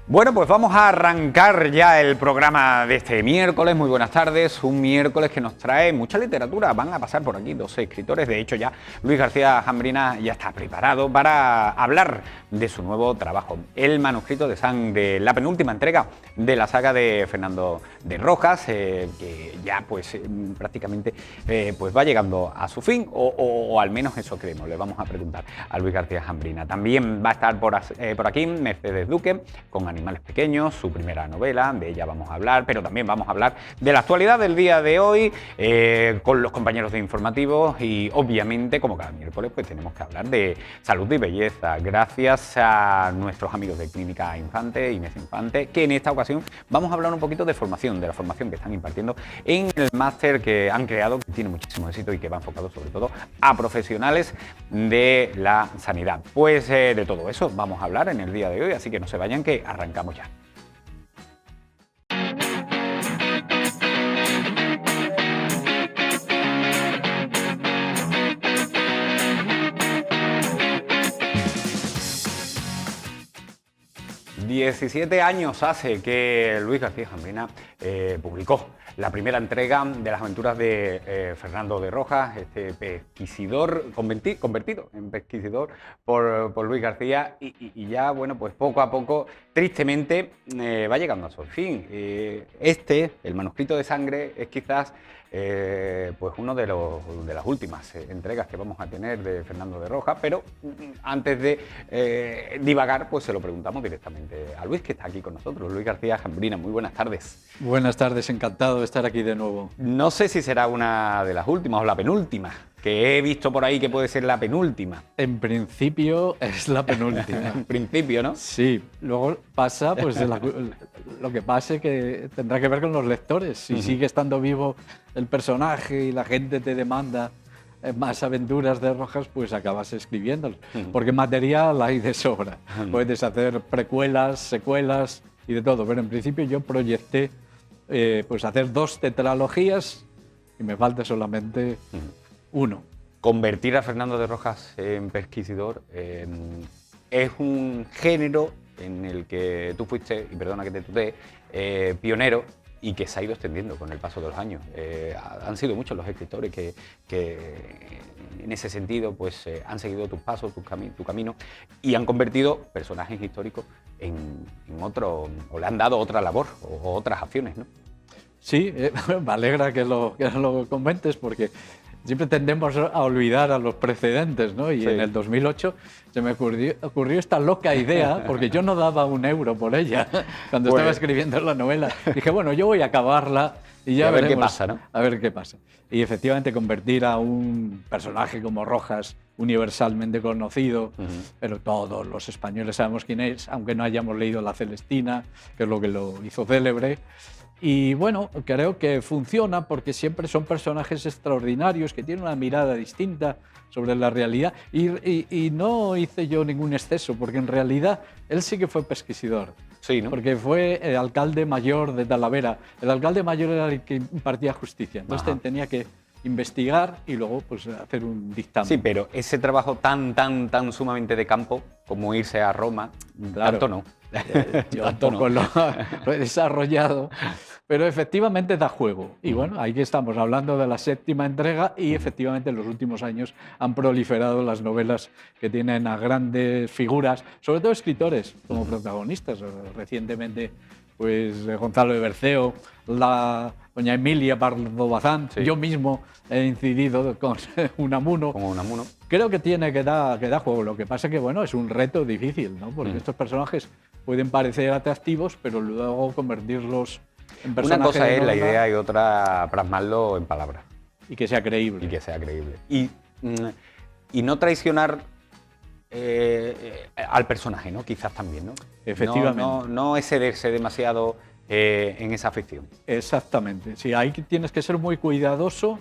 Bueno, pues vamos a arrancar ya el programa de este miércoles. Muy buenas tardes, un miércoles que nos trae mucha literatura. Van a pasar por aquí 12 escritores. De hecho, ya Luis García Jambrina ya está preparado para hablar de su nuevo trabajo, El manuscrito de sangre, la penúltima entrega de la saga de Fernando de Rojas, que ya pues prácticamente pues va llegando a su fin, o al menos eso creemos. Le vamos a preguntar a Luis García Jambrina. También va a estar por aquí Mercedes Duque con Animales pequeños, su primera novela, de ella vamos a hablar, pero también vamos a hablar de la actualidad del día de hoy con los compañeros de informativos y obviamente, como cada miércoles, pues tenemos que hablar de salud y belleza, gracias a nuestros amigos de Clínica Infante, Inés Infante, que en esta ocasión vamos a hablar un poquito de formación, de la formación que están impartiendo en el máster que han creado, que tiene muchísimo éxito y que va enfocado sobre todo a profesionales de la sanidad. Pues de todo eso vamos a hablar en el día de hoy, así que no se vayan, que arrancamos ya. ...17 años hace que Luis García Jambrina publicó la primera entrega de las aventuras de Fernando de Rojas, este pesquisidor convertido en pesquisidor por Luis García y ya, bueno, pues poco a poco, tristemente, va llegando a su fin. El manuscrito de sangre, es quizás pues uno de las últimas entregas que vamos a tener de Fernando de Rojas, pero antes de divagar, pues se lo preguntamos directamente a Luis, que está aquí con nosotros. Luis García Jambrina, muy buenas tardes. Buenas tardes, encantado de estar aquí de nuevo. No sé si será una de las últimas o la penúltima, que he visto por ahí que puede ser la penúltima. En principio es la penúltima. En principio, ¿no? Sí, luego pasa, pues lo que pase que tendrá que ver con los lectores. Si sigue estando vivo el personaje y la gente te demanda más aventuras de Rojas, pues acabas escribiéndolos. Porque material hay de sobra. Puedes hacer precuelas, secuelas y de todo. Pero en principio yo proyecté pues hacer 2 tetralogías y me falta solamente uno. Convertir a Fernando de Rojas en pesquisidor es un género en el que tú fuiste, y perdona que te tutee, pionero, y que se ha ido extendiendo con el paso de los años. Han sido muchos los escritores que en ese sentido pues, han seguido tus pasos, tu camino, y han convertido personajes históricos en otro, o le han dado otra labor o otras acciones, ¿no? Sí, me alegra que lo comentes, porque siempre tendemos a olvidar a los precedentes, ¿no? Y sí, en el 2008 se me ocurrió esta loca idea, porque yo no daba un euro por ella cuando estaba escribiendo la novela. Dije, bueno, yo voy a acabarla y ya veremos, a ver qué pasa, ¿no? A ver qué pasa. Y efectivamente convertir a un personaje como Rojas, universalmente conocido, pero todos los españoles sabemos quién es, aunque no hayamos leído La Celestina, que es lo que lo hizo célebre. Y bueno, creo que funciona porque siempre son personajes extraordinarios que tienen una mirada distinta sobre la realidad y no hice yo ningún exceso, porque en realidad él sí que fue pesquisidor. Sí, ¿no? Porque fue el alcalde mayor de Talavera. El alcalde mayor era el que impartía justicia, entonces tenía que investigar y luego pues hacer un dictamen. Sí, pero ese trabajo tan sumamente de campo como irse a Roma, claro, tanto no. Yo tampoco lo he desarrollado, pero efectivamente da juego. Y bueno, aquí estamos hablando de la 7ª entrega y efectivamente en los últimos años han proliferado las novelas que tienen a grandes figuras, sobre todo escritores como protagonistas. Recientemente, pues Gonzalo de Berceo, la doña Emilia Pardo Bazán, sí. Yo mismo he incidido con Unamuno. Como Unamuno. Creo que tiene que dar juego. Lo que pasa es que bueno, es un reto difícil, ¿no? Porque estos personajes pueden parecer atractivos, pero luego convertirlos en personajes. Una cosa es la idea y otra plasmarlo en palabras. Y que sea creíble. Y que sea creíble. Y no traicionar al personaje, ¿no? Quizás también, ¿no? Efectivamente. No excederse demasiado en esa ficción. Exactamente. Sí, ahí tienes que ser muy cuidadoso,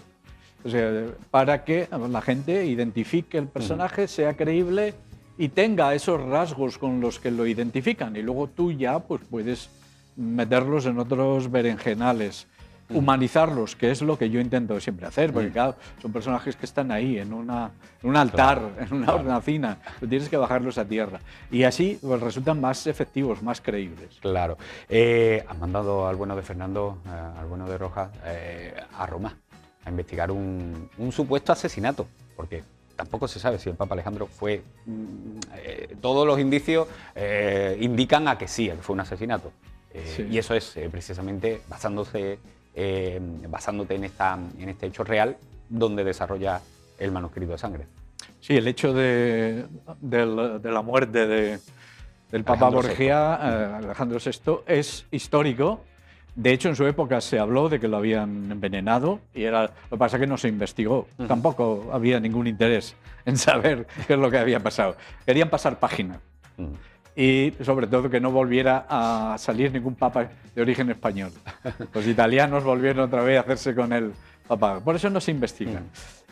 o sea, para que la gente identifique el personaje, sea creíble y tenga esos rasgos con los que lo identifican. Y luego tú ya pues, puedes meterlos en otros berenjenales. humanizarlos, que es lo que yo intento siempre hacer, porque claro, son personajes que están ahí en un altar, en una hornacina, tú tienes que bajarlos a tierra. Y así pues, resultan más efectivos, más creíbles. Claro. Has mandado al bueno de Fernando, al bueno de Rojas, a Roma a investigar un supuesto asesinato, porque tampoco se sabe si el Papa Alejandro fue... todos los indicios indican a que sí, que fue un asesinato. Sí. Y eso es precisamente basándote en este hecho real donde desarrolla el manuscrito de sangre. Sí, el hecho de la muerte del Papa Borgia, Alejandro VI, es histórico. De hecho, en su época se habló de que lo habían envenenado y lo que pasa es que no se investigó. Tampoco había ningún interés en saber qué es lo que había pasado. Querían pasar página. Y sobre todo que no volviera a salir ningún papa de origen español. Los italianos volvieron otra vez a hacerse con el papa. Por eso no se investiga.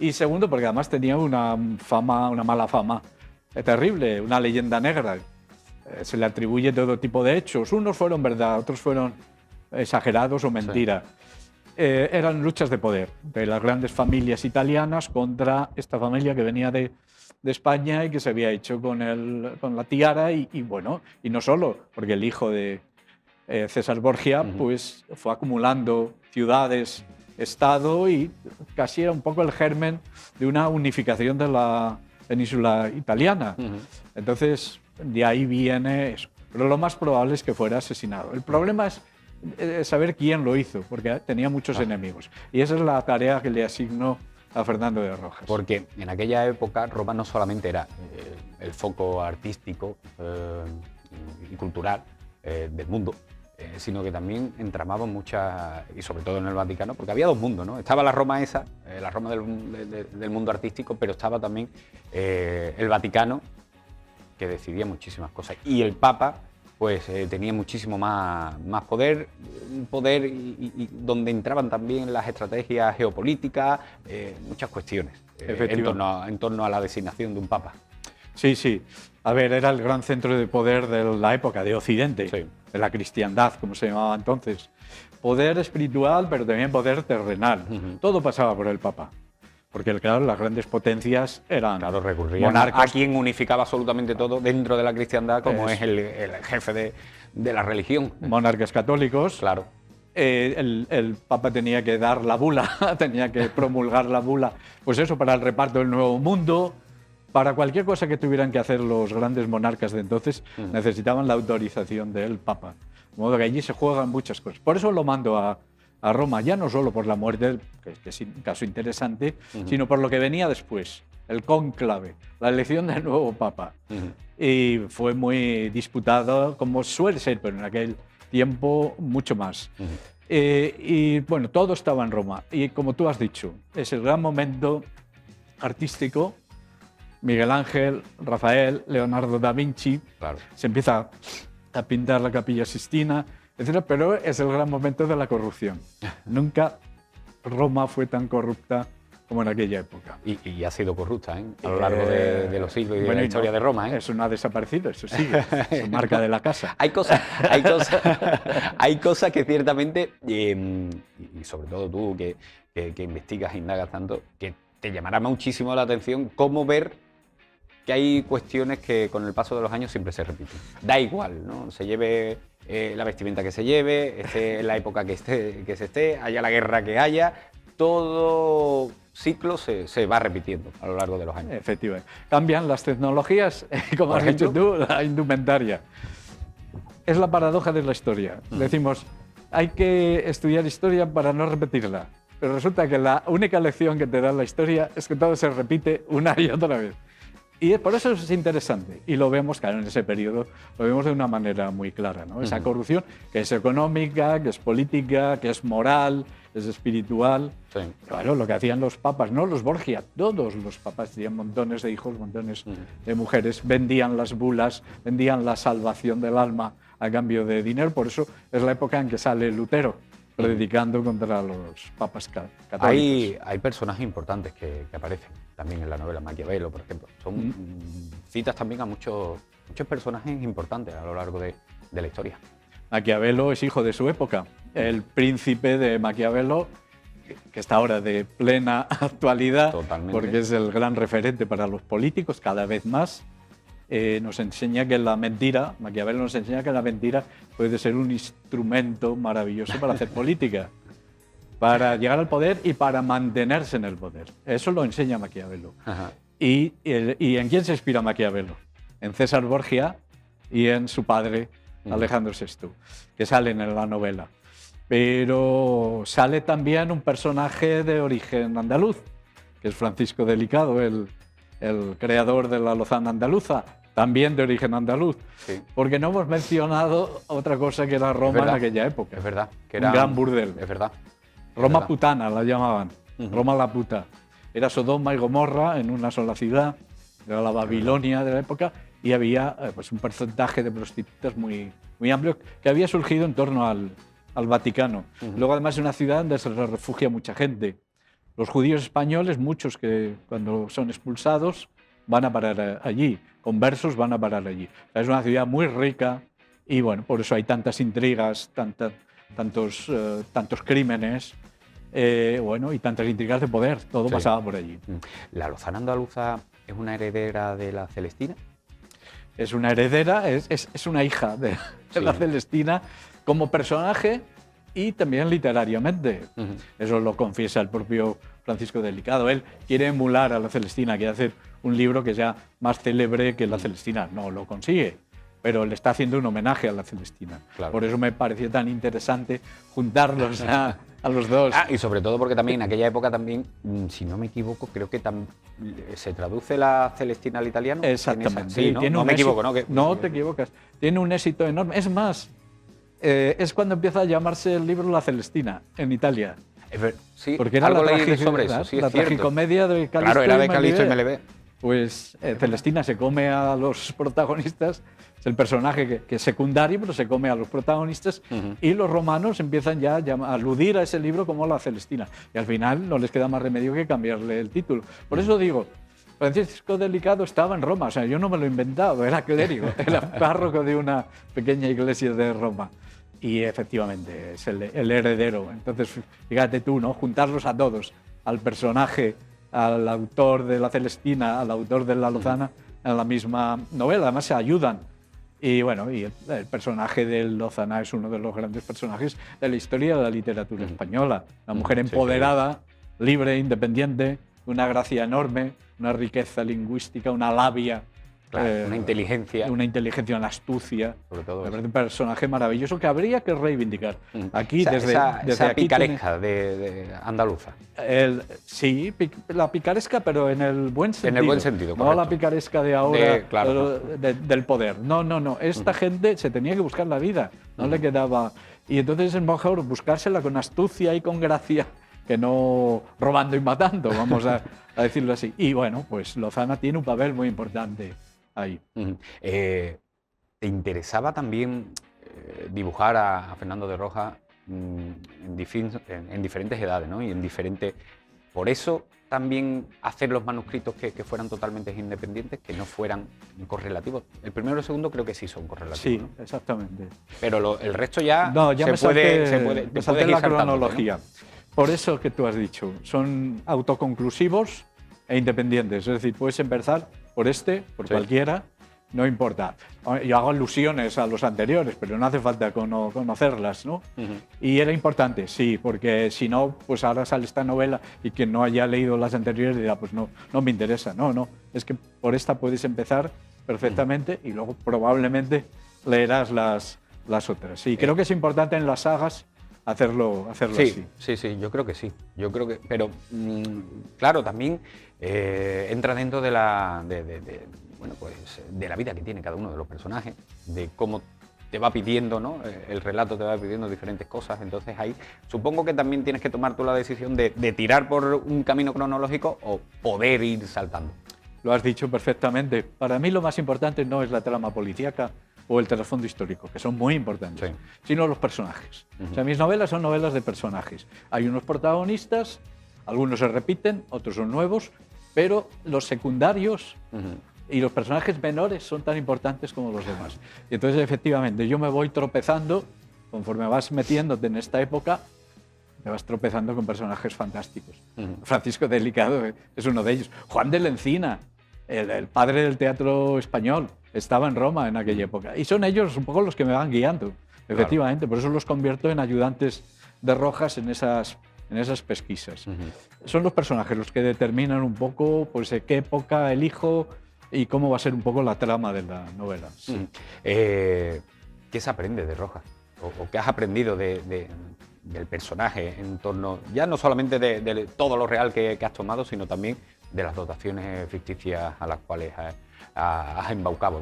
Y segundo, porque además tenía una mala fama terrible, una leyenda negra. Se le atribuye todo tipo de hechos. Unos fueron verdad, otros fueron exagerados o mentira. Sí. Eran luchas de poder de las grandes familias italianas contra esta familia que venía de España y que se había hecho con la tiara y bueno, y no solo, porque el hijo de César Borgia pues fue acumulando ciudades, estado y casi era un poco el germen de una unificación de la península italiana. Entonces, de ahí viene eso. Pero lo más probable es que fuera asesinado. El problema es saber quién lo hizo, porque tenía muchos enemigos. Y esa es la tarea que le asignó a Fernando de Rojas. Porque en aquella época Roma no solamente era el foco artístico y cultural del mundo, sino que también entramaba muchas, y sobre todo en el Vaticano, porque había dos mundos, ¿no? Estaba la Roma esa, la Roma del mundo artístico, pero estaba también el Vaticano, que decidía muchísimas cosas. Y el Papa, pues tenía muchísimo más poder, y donde entraban también las estrategias geopolíticas, muchas cuestiones en torno a la designación de un papa. Sí, sí. A ver, era el gran centro de poder de la época, de Occidente, sí, de la cristiandad, como se llamaba entonces. Poder espiritual, pero también poder terrenal. Todo pasaba por el papa. Porque, claro, las grandes potencias eran recurrían monarcas. A quien unificaba absolutamente todo dentro de la cristiandad, como es el jefe de la religión. Monarcas católicos. Claro. El Papa tenía que dar la bula, tenía que promulgar la bula, pues eso, para el reparto del Nuevo Mundo, para cualquier cosa que tuvieran que hacer los grandes monarcas de entonces, necesitaban la autorización del Papa. De modo que allí se juegan muchas cosas. Por eso lo mando a Roma, ya no solo por la muerte, que es un caso interesante, sino por lo que venía después, el cónclave, la elección del nuevo Papa. Y fue muy disputado, como suele ser, pero en aquel tiempo mucho más. Y bueno, todo estaba en Roma. Y como tú has dicho, es el gran momento artístico. Miguel Ángel, Rafael, Leonardo da Vinci, claro. Se empieza a pintar la Capilla Sixtina, etcétera, pero es el gran momento de la corrupción. Nunca Roma fue tan corrupta como en aquella época. Y ha sido corrupta, ¿eh? A lo largo de los siglos y de la historia de Roma, ¿eh? Eso no ha desaparecido, eso sigue, es marca de la casa. Hay cosas que ciertamente, y sobre todo tú que investigas e indagas tanto, que te llamará muchísimo la atención cómo ver que hay cuestiones que con el paso de los años siempre se repiten. Da igual, ¿no? Se lleve la vestimenta que se lleve, esté en la época que se esté, haya la guerra que haya, todo ciclo se va repitiendo a lo largo de los años. Efectivamente. Cambian las tecnologías, como has dicho tú, la indumentaria. Es la paradoja de la historia. Decimos, hay que estudiar historia para no repetirla. Pero resulta que la única lección que te da la historia es que todo se repite una y otra vez. Y por eso es interesante. Y lo vemos, claro, en ese periodo, lo vemos de una manera muy clara, ¿no? Esa corrupción que es económica, que es política, que es moral, que es espiritual. Sí. Claro, lo que hacían los papas, no los Borgia, todos los papas tenían montones de hijos, montones de mujeres, vendían las bulas, vendían la salvación del alma a cambio de dinero. Por eso es la época en que sale Lutero, predicando contra los papas católicos. Hay personajes importantes que aparecen también en la novela. Maquiavelo, por ejemplo. Son citas también a muchos personajes importantes a lo largo de la historia. Maquiavelo es hijo de su época. el príncipe de Maquiavelo, que está ahora de plena actualidad, Totalmente. porque es el gran referente para los políticos cada vez más. Nos enseña que la mentira, Maquiavelo nos enseña que la mentira puede ser un instrumento maravilloso para hacer política, para llegar al poder y para mantenerse en el poder. Eso lo enseña Maquiavelo. Ajá. ¿Y en quién se inspira Maquiavelo? En César Borgia y en su padre, Alejandro VI, que salen en la novela. Pero sale también un personaje de origen andaluz, que es Francisco Delicado, el creador de la lozana andaluza, también de origen andaluz. Sí. Porque no hemos mencionado otra cosa que era Roma en aquella época. Es verdad. Que Un era gran burdel. Es verdad. Roma verdad. putana la llamaban, Roma la puta. Era Sodoma y Gomorra en una sola ciudad, era la Babilonia de la época, y había pues un porcentaje de prostitutas muy, muy amplio que había surgido en torno al Vaticano. Luego además es una ciudad donde se refugia mucha gente. Los judíos españoles, muchos que cuando son expulsados van a parar allí, conversos van a parar allí. O sea, es una ciudad muy rica y bueno, por eso hay tantas intrigas, tantos crímenes, bueno, y tantas intrigas de poder. Todo Sí. pasaba por allí. ¿La lozana andaluza es una heredera de la Celestina? Es una heredera, es una hija de la Celestina como personaje y también literariamente. Eso lo confiesa el propio Francisco Delicado. Él quiere emular a la Celestina, quiere hacer un libro que sea más célebre que la Celestina. No lo consigue, pero le está haciendo un homenaje a la Celestina. Claro. Por eso me pareció tan interesante juntarlos a los dos. Y sobre todo porque también en aquella época también, si no me equivoco, creo que se traduce la Celestina al italiano. Exactamente. Sí, ¿no? Tiene No un me éxito- equivoco, ¿no? No te equivocas. Tiene un éxito enorme. Es más, es cuando empieza a llamarse el libro La Celestina en Italia. Sí, Porque era algo la, leí sobre eso, sí, la es cierto. tragicomedia de Calisto Claro, era y de Calisto y Melibea. Melibea. Pues Celestina se come a los protagonistas, es el personaje que es secundario, pero se come a los protagonistas, y los romanos empiezan ya a aludir a ese libro como la Celestina. Y al final no les queda más remedio que cambiarle el título. Por eso digo, Francisco Delicado estaba en Roma, o sea, yo no me lo he inventado, era clérigo, era párroco de una pequeña iglesia de Roma. Y efectivamente es el heredero. Entonces, fíjate tú, ¿no? Juntarlos a todos, al personaje, al autor de la Celestina, al autor de la Lozana, en la misma novela. Además se ayudan. Y bueno, y el personaje de Lozana es uno de los grandes personajes de la historia de la literatura española. Una mujer empoderada, libre, independiente, una gracia enorme, una riqueza lingüística, una labia. Claro, una inteligencia. Una inteligencia, una astucia. Sobre todo Me eso. parece un personaje maravilloso que habría que reivindicar. Aquí, desde esa aquí picaresca de andaluza. sí, la picaresca, pero en el buen sentido. En el buen sentido, no correcto. la picaresca de ahora, Claro. del poder. No, no, no. Esta gente se tenía que buscar la vida, no le quedaba. Y entonces es mejor buscársela con astucia y con gracia que no robando y matando, vamos a decirlo así. Y bueno, pues Lozana tiene un papel muy importante ahí. ¿Te interesaba también dibujar a Fernando de Rojas en diferentes edades, ¿no? Y en diferentes... Por eso también hacer los manuscritos que fueran totalmente independientes, que no fueran correlativos. El primero y el segundo creo que sí son correlativos. Sí, ¿no? exactamente. Pero el resto ya, No, ya se me puede, salté, te me salté puedes ir la saltándote, ¿no? cronología. Por eso que tú has dicho, son autoconclusivos e independientes. Es decir, puedes empezar por por Sí. cualquiera, no importa. Yo hago alusiones a los anteriores, pero no hace falta conocerlas, ¿no? Y era importante, sí, porque si no, pues ahora sale esta novela y quien no haya leído las anteriores dirá, pues no me interesa. No, es que por esta puedes empezar perfectamente y luego probablemente leerás las otras. Sí, creo que es importante en las sagas hacerlo así. Sí, yo creo que sí. Yo creo que, pero claro, también entra dentro de bueno, pues de la vida que tiene cada uno de los personajes, de cómo te va pidiendo, ¿no? El relato te va pidiendo diferentes cosas. Entonces ahí supongo que también tienes que tomar tú la decisión de tirar por un camino cronológico o poder ir saltando. Lo has dicho perfectamente. Para mí lo más importante no es la trama policíaca o el trasfondo histórico, que son muy importantes, Sí. sino los personajes. O sea, mis novelas son novelas de personajes. Hay unos protagonistas, algunos se repiten, otros son nuevos, pero los secundarios y los personajes menores son tan importantes como los demás. Y entonces, efectivamente, yo me voy tropezando conforme vas metiéndote en esta época, te vas tropezando con personajes fantásticos. Francisco Delicado es uno de ellos. Juan de la Encina, el padre del teatro español, estaba en Roma en aquella época. Y son ellos un poco los que me van guiando, efectivamente. Por eso los convierto en ayudantes de Rojas en esas pesquisas. Son los personajes los que determinan un poco pues, qué época elijo y cómo va a ser un poco la trama de la novela. Sí. ¿Qué se aprende de Rojas? ¿O qué has aprendido del personaje en torno, ya no solamente de todo lo real que has tomado, sino también de las dotaciones ficticias a las cuales has embaucado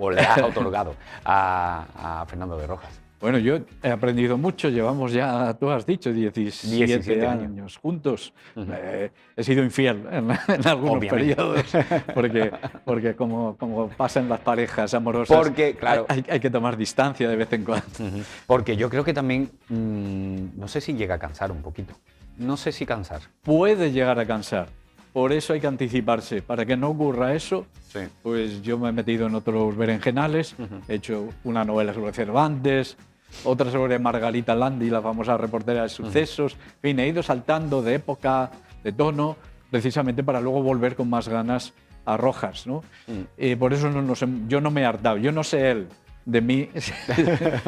o le has otorgado a Fernando de Rojas? Bueno, yo he aprendido mucho, llevamos ya, tú has dicho, 17 años juntos. He sido infiel en algunos periodos, porque como pasa en las parejas amorosas, porque, claro, hay que tomar distancia de vez en cuando. Porque yo creo que también, no sé si llega a cansar un poquito, no sé si cansar. Puede llegar a cansar, por eso hay que anticiparse, para que no ocurra eso. Sí. Pues yo me he metido en otros berenjenales, he hecho una novela sobre Cervantes, otra sobre Margarita Landi, la famosa reportera de sucesos. En fin, he ido saltando de época, de tono, precisamente para luego volver con más ganas a Rojas, ¿no? Por eso yo no me he hartado, yo no sé él de mí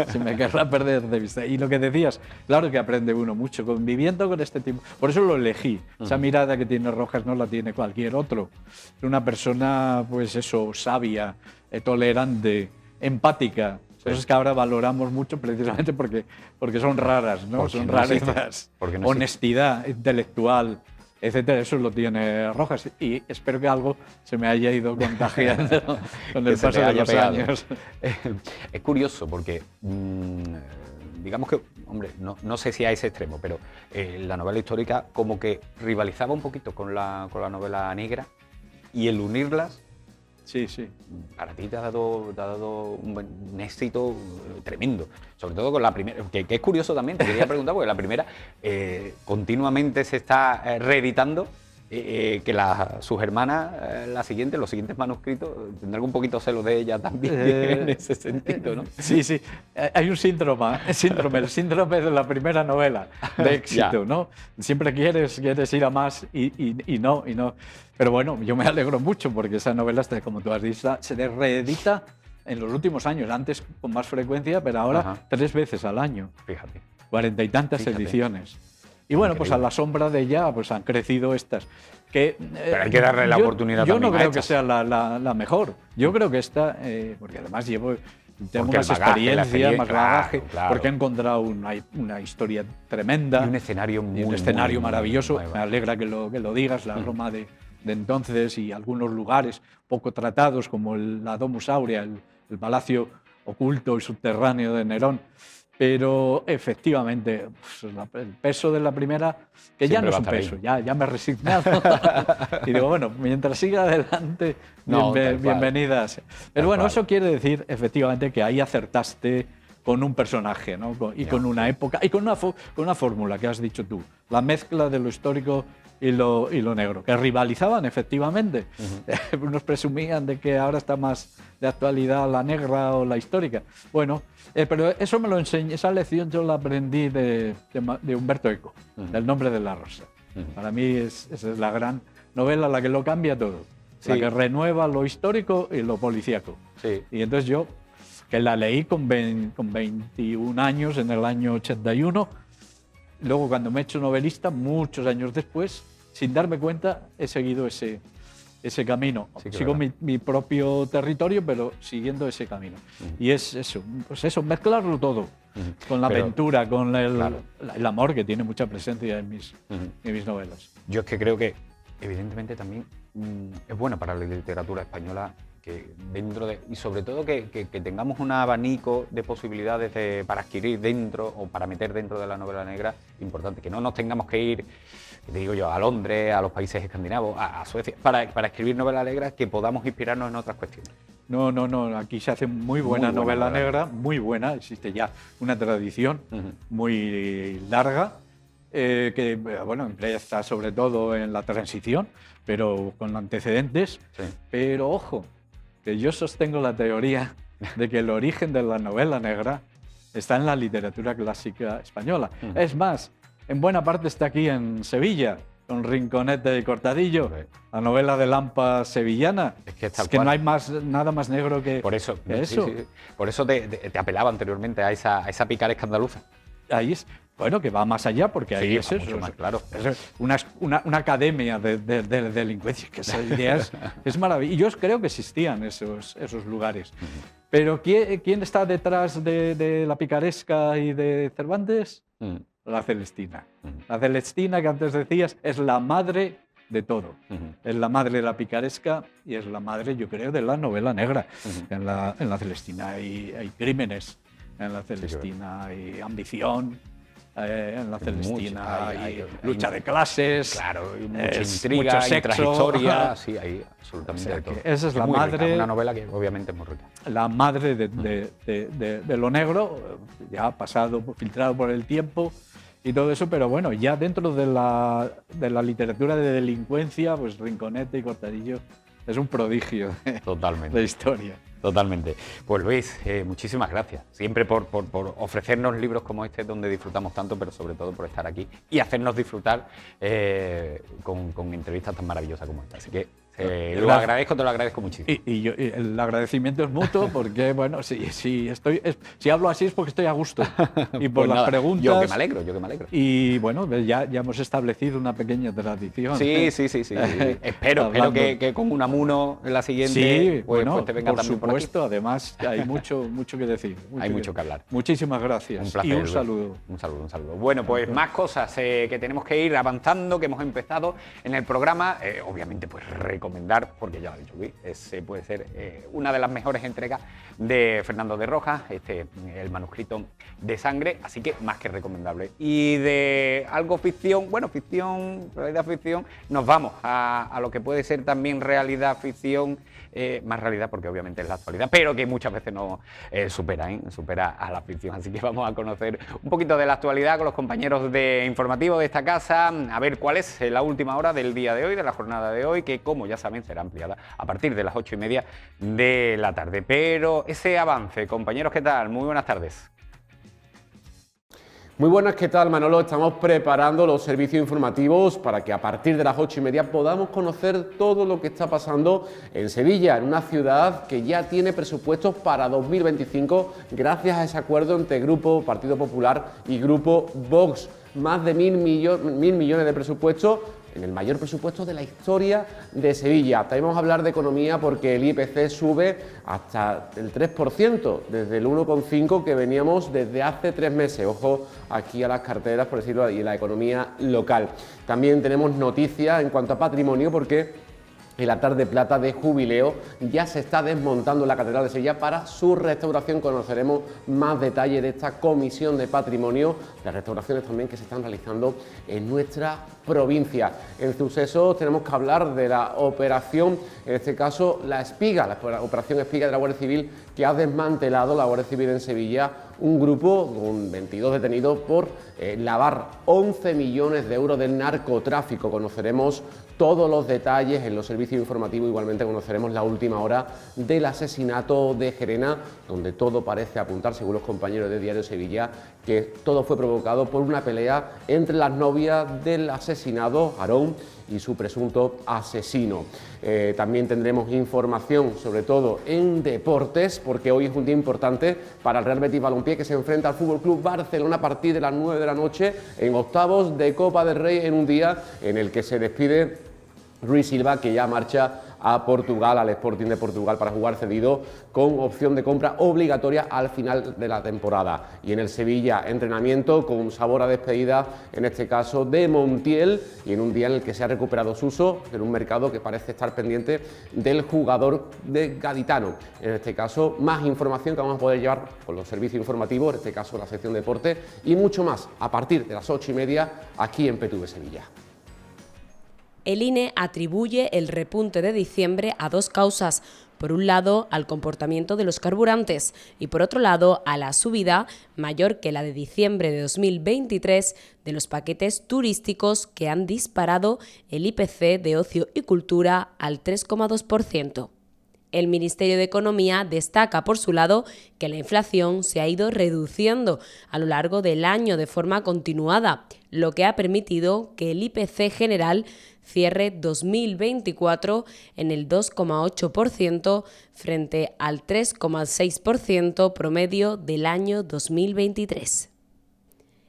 si me querrá perder de vista. Y lo que decías, claro que aprende uno mucho conviviendo con este tipo. Por eso lo elegí. Esa mirada que tiene Rojas no la tiene cualquier otro. Es una persona, pues eso, sabia, tolerante, empática. Eso es que ahora valoramos mucho precisamente porque son raras, ¿no? Son rarezas. No honestidad intelectual, etcétera. Eso lo tiene Rojas. Y espero que algo se me haya ido contagiando con el paso de los años. Es curioso porque, digamos que, hombre, no sé si a ese extremo, pero la novela histórica como que rivalizaba un poquito con la novela negra, y el unirlas, sí, sí, para ti te ha dado un éxito tremendo, sobre todo con la primera, que es curioso también, te quería preguntar, porque la primera continuamente se está reeditando, que sus hermanas, los siguientes manuscritos, tendrán un poquito celo de ella también en ese sentido, ¿no? Sí, sí, hay un síndrome, el síndrome de la primera novela de éxito, ¿no? Siempre quieres ir a más y no. Pero bueno, yo me alegro mucho porque esa novela, como tú has dicho, se reedita en los últimos años, antes con más frecuencia, pero ahora 3 veces al año. Fíjate. 40 y tantas ediciones. Y bueno, pues a la sombra de ella pues han crecido estas. Pero hay que darle la oportunidad también. Yo no creo que sea la mejor. Yo creo que esta, porque además tengo más experiencia, más bagaje, claro. Porque he encontrado una historia tremenda. Y un escenario muy maravilloso. Me alegra que lo digas, la Roma de entonces, y algunos lugares poco tratados, como la Domus Aurea, el palacio oculto y subterráneo de Nerón. Pero efectivamente, pues, el peso de la primera, que ya no es un peso, ya me he resignado. Y digo, bueno, mientras siga adelante, bienvenidas. Pero bueno, eso quiere decir efectivamente que ahí acertaste con un personaje, ¿no? Con una época y con una fórmula que has dicho tú, la mezcla de lo histórico y lo negro, que rivalizaban efectivamente. Unos presumían de que ahora está más de actualidad la negra o la histórica. Bueno, pero eso me lo enseñé, esa lección yo la aprendí de Humberto Eco, del Nombre de la Rosa. Para mí es la gran novela, la que lo cambia todo, la que renueva lo histórico y lo policíaco. Sí. Y entonces yo, que la leí con 21 años, en el año 81, luego cuando me he hecho novelista, muchos años después, sin darme cuenta, he seguido ese camino. Sigo mi propio territorio, pero siguiendo ese camino. Y es eso, pues eso, mezclarlo todo, con la aventura, con el amor, que tiene mucha presencia en mis novelas. Yo es que creo que, evidentemente, también es bueno para la literatura española que y sobre todo que tengamos un abanico de posibilidades para adquirir dentro o para meter dentro de la novela negra importante, que no nos tengamos que ir, te digo yo, a Londres, a los países escandinavos, a Suecia, para escribir novela negra, que podamos inspirarnos en otras cuestiones. No, aquí se hace muy buena novela negra, muy buena, existe ya una tradición muy larga, que bueno, empieza sobre todo en la transición, pero con antecedentes, pero ojo, que yo sostengo la teoría de que el origen de la novela negra está en la literatura clásica española. Es más, en buena parte está aquí en Sevilla, con Rinconete y Cortadillo, la novela de Lampa sevillana. Es que no hay nada más negro que, por eso, que eso. Sí. Por eso te apelaba anteriormente a esa picaresca andaluza. Ahí es, bueno, que va más allá, porque ahí es eso. Más, claro. Es una academia de delincuencia, que esa idea es maravillosa. Y yo creo que existían esos lugares. Pero ¿quién está detrás de la picaresca y de Cervantes? La Celestina. La Celestina, que antes decías, es la madre de todo. Es la madre de la picaresca y es la madre, yo creo, de la novela negra. En la Celestina hay crímenes, en la Celestina hay ambición, en la Celestina hay lucha de clases, claro, mucha intriga, mucho intrahistoria, sí, hay absolutamente de todo. Esa es la madre, rica, una novela que obviamente es muy rica. La madre de lo negro, ya pasado, filtrado por el tiempo y todo eso, pero bueno, ya dentro de la literatura de delincuencia, pues Rinconete y Cortadillo es un prodigio de historia. Totalmente. Pues Luis, muchísimas gracias. Siempre por ofrecernos libros como este donde disfrutamos tanto, pero sobre todo por estar aquí y hacernos disfrutar con entrevistas tan maravillosas como esta. Así que te lo agradezco muchísimo. Y el agradecimiento es mutuo porque, bueno, si hablo así es porque estoy a gusto. Y por pues las preguntas... Yo que me alegro. Y bueno, ya hemos establecido una pequeña tradición. Sí. Espero que con un amuno en la siguiente pues te venga también por aquí. Además hay mucho que decir. Hay mucho que hablar. Muchísimas gracias. Un placer, y un saludo. Un saludo. Bueno, pues más cosas que tenemos que ir avanzando, que hemos empezado en el programa. Obviamente, pues recomendar, porque ya lo ha dicho Luis, puede ser una de las mejores entregas de Fernando de Rojas, el manuscrito de sangre, así que más que recomendable. Y de algo ficción, realidad ficción, nos vamos a lo que puede ser también realidad ficción, más realidad porque obviamente es la actualidad, pero que muchas veces no supera a la ficción. Así que vamos a conocer un poquito de la actualidad con los compañeros de informativo de esta casa, a ver cuál es la última hora del día de hoy, de la jornada de hoy, que como ya saben será ampliada a partir de las 8:30 de la tarde. Pero ese avance, compañeros, ¿qué tal? Muy buenas tardes. Muy buenas, ¿qué tal, Manolo? Estamos preparando los servicios informativos para que a partir de las 8:30 podamos conocer todo lo que está pasando en Sevilla, en una ciudad que ya tiene presupuestos para 2025 gracias a ese acuerdo entre Grupo Partido Popular y Grupo Vox. Más de 1.000 millones de presupuestos, en el mayor presupuesto de la historia de Sevilla. También vamos a hablar de economía porque el IPC sube hasta el 3%, desde el 1,5% que veníamos desde hace 3 meses. Ojo aquí a las carteras, por decirlo, y la economía local. También tenemos noticias en cuanto a patrimonio porque en la tarde plata de jubileo ya se está desmontando la Catedral de Sevilla para su restauración. Conoceremos más detalles de esta comisión de patrimonio, las restauraciones también que se están realizando en nuestra provincia. En sucesos tenemos que hablar de la operación, en este caso la Espiga, la operación Espiga de la Guardia Civil, que ha desmantelado la Guardia Civil en Sevilla un grupo con 22 detenidos por lavar 11 millones de euros del narcotráfico. Conoceremos todos los detalles en los servicios informativos, igualmente conoceremos la última hora del asesinato de Gerena, donde todo parece apuntar, según los compañeros de Diario Sevilla, que todo fue provocado por una pelea entre las novias del asesinado, Aarón, y su presunto asesino. También tendremos información, sobre todo en deportes, porque hoy es un día importante para el Real Betis Balompié, que se enfrenta al Fútbol Club Barcelona a partir de las 9 de la noche en octavos de Copa del Rey, en un día en el que se despide Rui Silva, que ya marcha a Portugal, al Sporting de Portugal, para jugar cedido con opción de compra obligatoria al final de la temporada. Y en el Sevilla, entrenamiento con sabor a despedida, en este caso de Montiel, y en un día en el que se ha recuperado Suso, en un mercado que parece estar pendiente del jugador de gaditano. En este caso, más información que vamos a poder llevar con los servicios informativos, en este caso la sección deporte, y mucho más a partir de las 8:30 aquí en PTV Sevilla. El INE atribuye el repunte de diciembre a 2 causas. Por un lado, al comportamiento de los carburantes y por otro lado, a la subida, mayor que la de diciembre de 2023, de los paquetes turísticos que han disparado el IPC de ocio y cultura al 3,2%. El Ministerio de Economía destaca, por su lado, que la inflación se ha ido reduciendo a lo largo del año de forma continuada, lo que ha permitido que el IPC general cierre 2024 en el 2,8% frente al 3,6% promedio del año 2023.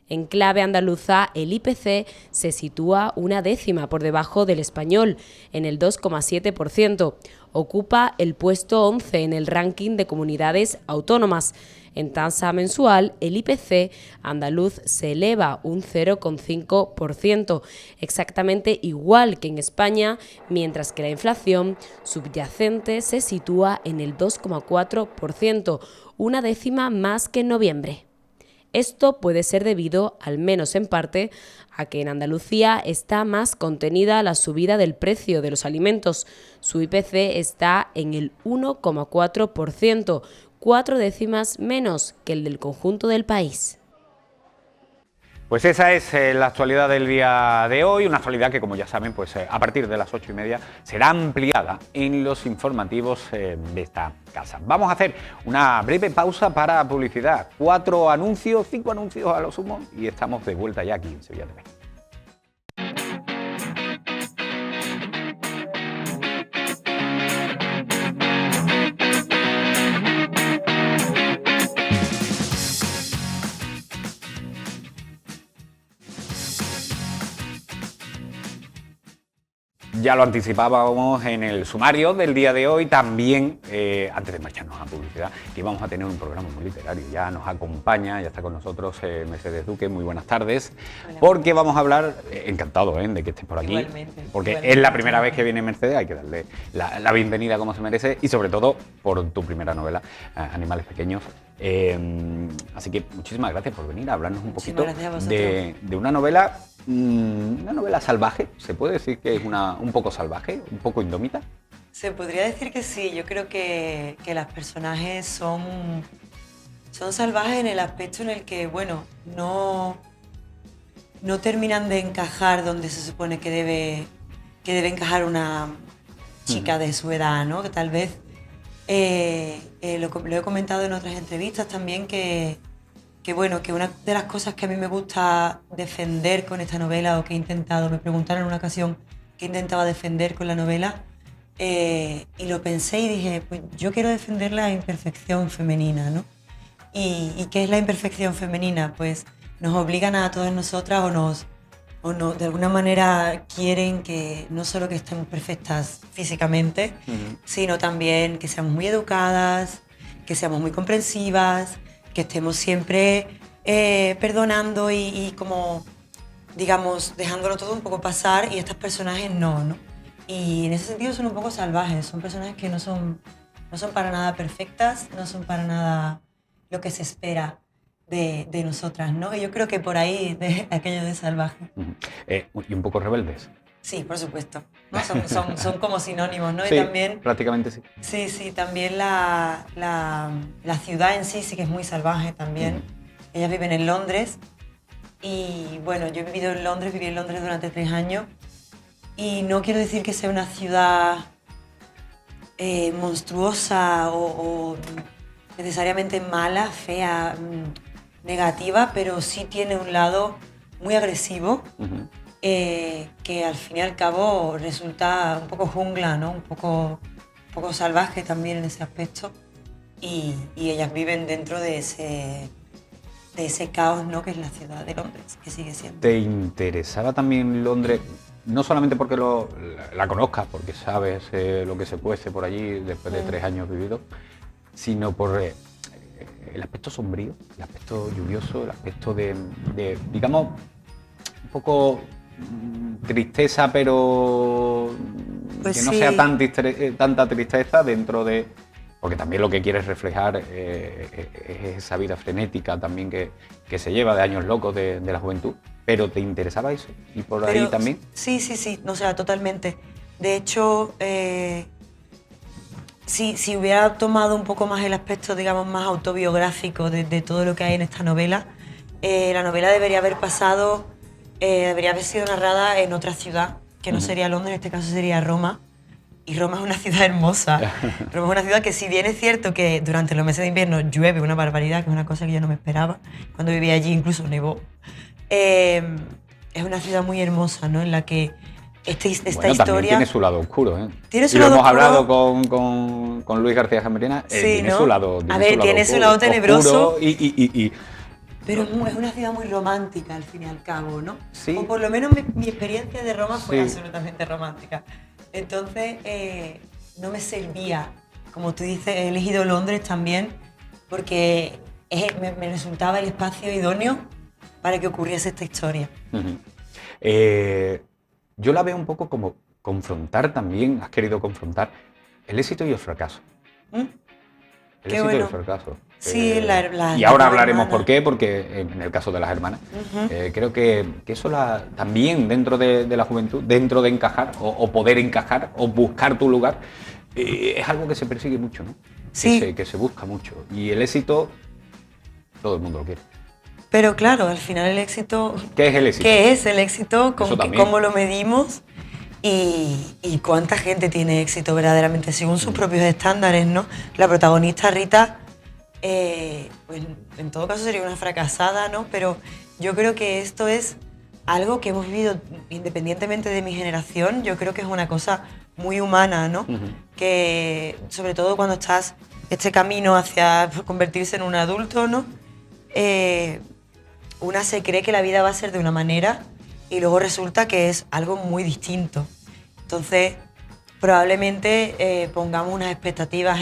En clave andaluza, el IPC se sitúa una décima por debajo del español, en el 2,7%. Ocupa el puesto 11 en el ranking de comunidades autónomas. En tasa mensual, el IPC andaluz se eleva un 0,5%, exactamente igual que en España, mientras que la inflación subyacente se sitúa en el 2,4%, una décima más que en noviembre. Esto puede ser debido, al menos en parte, a que en Andalucía está más contenida la subida del precio de los alimentos. Su IPC está en el 1,4%, 4 décimas menos que el del conjunto del país. Pues esa es la actualidad del día de hoy, una actualidad que, como ya saben, pues a partir de las 8:30 será ampliada en los informativos de esta casa. Vamos a hacer una breve pausa para publicidad. 5 anuncios a lo sumo, y estamos de vuelta ya aquí en Sevilla TV. Ya lo anticipábamos en el sumario del día de hoy, también, antes de marcharnos a publicidad, que íbamos a tener un programa muy literario. Ya nos acompaña, ya está con nosotros Mercedes Duque. Muy buenas tardes. Hola. Porque vamos a hablar, encantado de que estés por aquí, porque es la primera vez que viene Mercedes, hay que darle la bienvenida como se merece, y sobre todo por tu primera novela, Animales Pequeños. Así que muchísimas gracias por venir a hablarnos un poquito de una novela salvaje. ¿Se puede decir que es un poco salvaje, un poco indómita? Se podría decir que sí. Yo creo que los personajes son salvajes en el aspecto en el que, bueno, no terminan de encajar donde se supone que debe encajar una chica de su edad, ¿no? Que tal vez, lo he comentado en otras entrevistas también, que bueno, que una de las cosas que a mí me gusta defender con esta novela, o que he intentado, me preguntaron en una ocasión qué intentaba defender con la novela, y lo pensé y dije, pues yo quiero defender la imperfección femenina, ¿no? ¿Y qué es la imperfección femenina? Pues nos obligan a todas nosotras, o de alguna manera quieren que no solo que estemos perfectas físicamente, sino también que seamos muy educadas, que seamos muy comprensivas, que estemos siempre perdonando y como, digamos, dejándolo todo un poco pasar, y estos personajes no. Y en ese sentido son un poco salvajes, son personajes que no son para nada perfectas, no son para nada lo que se espera de nosotras, ¿no? Y yo creo que por ahí de aquello de salvaje. Y un poco rebeldes. Sí, por supuesto, ¿no? Son como sinónimos, ¿no? Sí, y también, prácticamente sí. Sí, también la ciudad en sí que es muy salvaje también. Ellas viven en Londres y, bueno, yo viví en Londres durante 3 años, y no quiero decir que sea una ciudad monstruosa o necesariamente mala, fea, negativa, pero sí tiene un lado muy agresivo. Que al fin y al cabo resulta un poco jungla, ¿no? Un poco salvaje también en ese aspecto, y ellas viven dentro de ese caos, ¿no? Que es la ciudad de Londres, que sigue siendo. ¿Te interesaba también Londres? No solamente porque la conozcas, porque sabes lo que se cuece por allí después de 3 años vividos, sino por el aspecto sombrío, el aspecto lluvioso, el aspecto de digamos, un poco tristeza, pero pues que no sí, sea tanta tristeza dentro de... Porque también lo que quieres reflejar es esa vida frenética también que se lleva de años locos de la juventud. ¿Pero te interesaba eso? ¿Y por ahí también? Sí, o sea, totalmente. De hecho, si hubiera tomado un poco más el aspecto, digamos, más autobiográfico de todo lo que hay en esta novela, la novela debería haber sido narrada en otra ciudad, que no sería Londres, en este caso sería Roma, Y Roma es una ciudad hermosa. Roma es una ciudad que, si bien es cierto que durante los meses de invierno llueve una barbaridad, que es una cosa que yo no me esperaba, cuando vivía allí incluso nevó, es una ciudad muy hermosa, ¿no? En la que esta Bueno, historia... también tiene su lado oscuro, ¿eh? Tiene su y lo lado hemos oscuro. hablado con Luis García Jambrina. Sí, Tiene ¿no? su lado. A ver, tiene su lado tenebroso. Oscuro y Pero es una ciudad muy romántica, al fin y al cabo, ¿no? Sí. O por lo menos mi experiencia de Roma fue Sí. absolutamente romántica. Entonces, no me servía. Como tú dices, he elegido Londres también porque me resultaba el espacio idóneo para que ocurriese esta historia. Ujú. Yo la veo un poco como confrontar también, has querido confrontar el éxito y el fracaso. ¿Mm? El Qué éxito y bueno. el fracaso. Sí, y ahora las hablaremos hermanas. por qué, porque en el caso de las hermanas, Ujú. creo que eso también dentro de la juventud, dentro de encajar o poder encajar o buscar tu lugar, es algo que se persigue mucho, ¿no? Sí. Que se busca mucho. Y el éxito, todo el mundo lo quiere. Pero claro, al final el éxito... ¿Qué es el éxito? ¿Qué es el éxito? Eso también. ¿Cómo lo medimos? Y cuánta gente tiene éxito verdaderamente según sus propios estándares, ¿no? La protagonista, Rita, pues en todo caso sería una fracasada, ¿no? Pero yo creo que esto es algo que hemos vivido independientemente de mi generación. Yo creo que es una cosa muy humana, ¿no? Ujú. Que sobre todo cuando estás este camino hacia convertirse en un adulto, ¿no? Una se cree que la vida va a ser de una manera y luego resulta que es algo muy distinto. Entonces, probablemente pongamos unas expectativas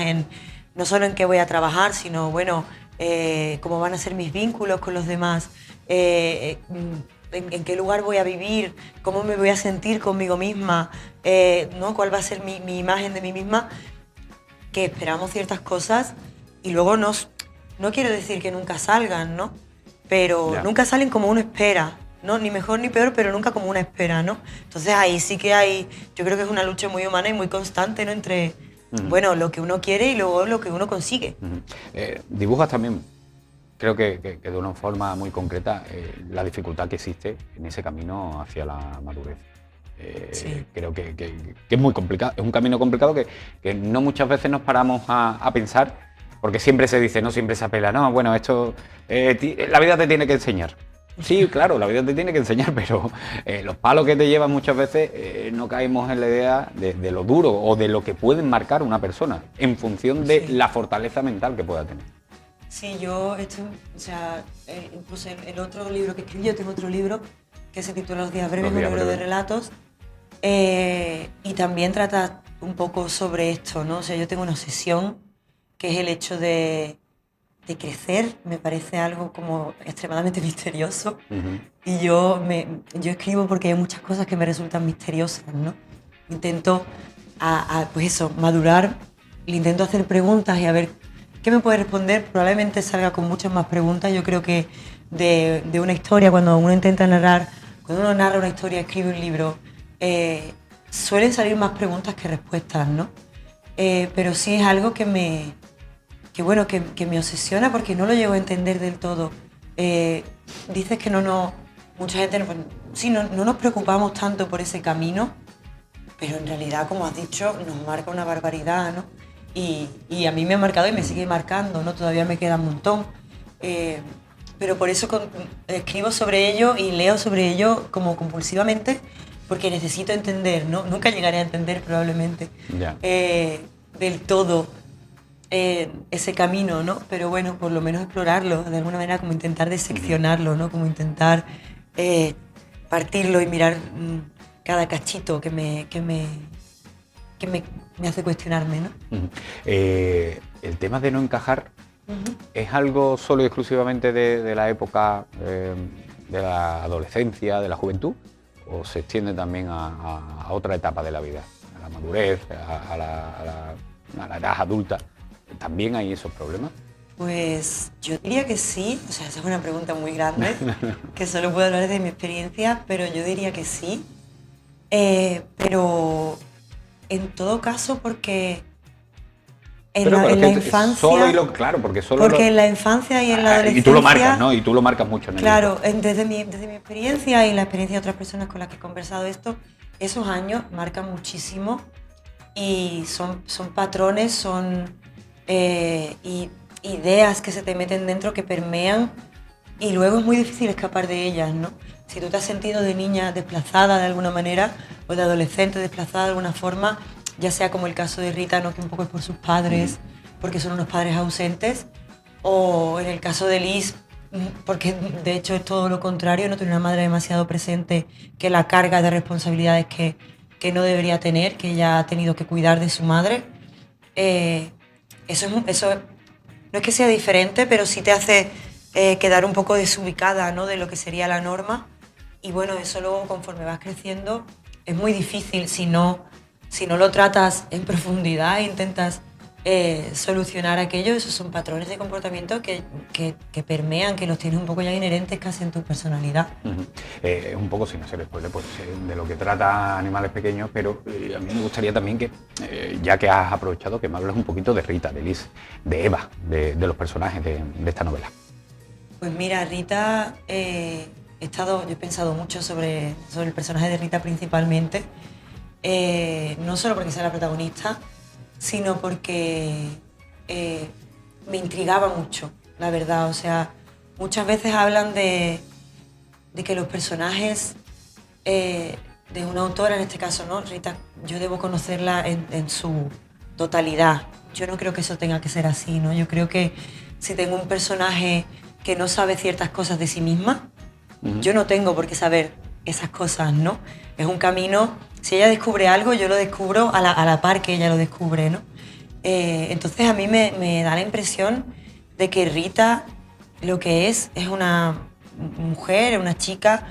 no solo en qué voy a trabajar, sino, bueno, cómo van a ser mis vínculos con los demás, en qué lugar voy a vivir, cómo me voy a sentir conmigo misma, ¿no? Cuál va a ser mi imagen de mí misma, que esperamos ciertas cosas y luego no quiero decir que nunca salgan, ¿no? Pero Ya. nunca salen como uno espera, ¿no? Ni mejor ni peor, pero nunca como una espera, ¿no? Entonces ahí sí que yo creo que es una lucha muy humana y muy constante, ¿no? Entre, bueno, lo que uno quiere y luego lo que uno consigue. Ujú. Dibujas también, creo que de una forma muy concreta, la dificultad que existe en ese camino hacia la madurez. Sí. Creo que es muy complicado, es un camino complicado que no muchas veces nos paramos a pensar, porque siempre se dice, no siempre se apela, no, bueno, esto, la vida te tiene que enseñar. Sí, claro, la vida te tiene que enseñar, pero los palos que te llevan muchas veces no caemos en la idea de lo duro o de lo que pueden marcar una persona en función de Sí. la fortaleza mental que pueda tener. Sí, incluso el otro libro que escribí, yo tengo otro libro que se titula Los días breves, Los días un libro de breves. relatos, y también trata un poco sobre esto, ¿no? O sea, yo tengo una obsesión que es el hecho de crecer, me parece algo como extremadamente misterioso. Ujú. Y yo escribo porque hay muchas cosas que me resultan misteriosas, ¿no? Intento, pues eso, madurar, le intento hacer preguntas y a ver qué me puede responder. Probablemente salga con muchas más preguntas. Yo creo que de una historia, cuando uno narra una historia, escribe un libro, suelen salir más preguntas que respuestas, ¿no? Pero sí es algo que me obsesiona porque no lo llego a entender del todo. Dices que mucha gente, pues, sí, no nos preocupamos tanto por ese camino, pero en realidad, como has dicho, nos marca una barbaridad, ¿no? Y a mí me ha marcado y me sigue marcando, ¿no? Todavía me queda un montón. Pero por eso escribo sobre ello y leo sobre ello como compulsivamente, porque necesito entender, ¿no? Nunca llegaré a entender probablemente Ya. del todo ese camino, ¿no? Pero bueno, por lo menos explorarlo, de alguna manera como intentar diseccionarlo, ¿no? Como intentar partirlo y mirar cada cachito que me hace cuestionarme, ¿no? Ujú. El tema de no encajar es algo solo y exclusivamente de la época de la adolescencia, de la juventud, o se extiende también a otra etapa de la vida, a la madurez, a la edad adulta. ¿También hay esos problemas? Pues yo diría que sí, o sea, esa es una pregunta muy grande, que solo puedo hablar de mi experiencia, pero yo diría que sí. Pero en todo caso, porque en la infancia... Claro, porque solo porque en la infancia y en la adolescencia... Y tú lo marcas, ¿no? Y tú lo marcas mucho en el Claro, libro. desde mi experiencia y la experiencia de otras personas con las que he conversado esto, esos años marcan muchísimo y son patrones, son ideas que se te meten dentro, que permean, y luego es muy difícil escapar de ellas, ¿no? Si tú te has sentido de niña desplazada de alguna manera, o de adolescente desplazada de alguna forma, ya sea como el caso de Rita, ¿no? Que un poco es por sus padres, porque son unos padres ausentes, o en el caso de Liz, porque de hecho es todo lo contrario, no tiene una madre demasiado presente, que la carga de responsabilidades que no debería tener, que ella ha tenido que cuidar de su madre. Eso no es que sea diferente, pero sí te hace quedar un poco desubicada, ¿no? De lo que sería la norma. Y bueno, eso luego conforme vas creciendo es muy difícil si no lo tratas en profundidad e intentas solucionar aquello. Esos son patrones de comportamiento que permean, que los tienes un poco ya inherentes casi en tu personalidad. Un poco, sin hacer spoiler, pues, de lo que trata Animales Pequeños, pero a mí me gustaría también que, ya que has aprovechado, que me hables un poquito de Rita, de Liz, de Eva, de los personajes de esta novela. Pues mira, Rita, yo he pensado mucho sobre el personaje de Rita principalmente, no solo porque sea la protagonista, sino porque me intrigaba mucho, la verdad. O sea, muchas veces hablan de que los personajes de una autora, en este caso, ¿no? Rita, yo debo conocerla en su totalidad. Yo no creo que eso tenga que ser así, ¿no? Yo creo que si tengo un personaje que no sabe ciertas cosas de sí misma, yo no tengo por qué saber esas cosas, ¿no? Es un camino, si ella descubre algo, yo lo descubro a la par que ella lo descubre, ¿no? Entonces a mí me da la impresión de que Rita lo que es una mujer, una chica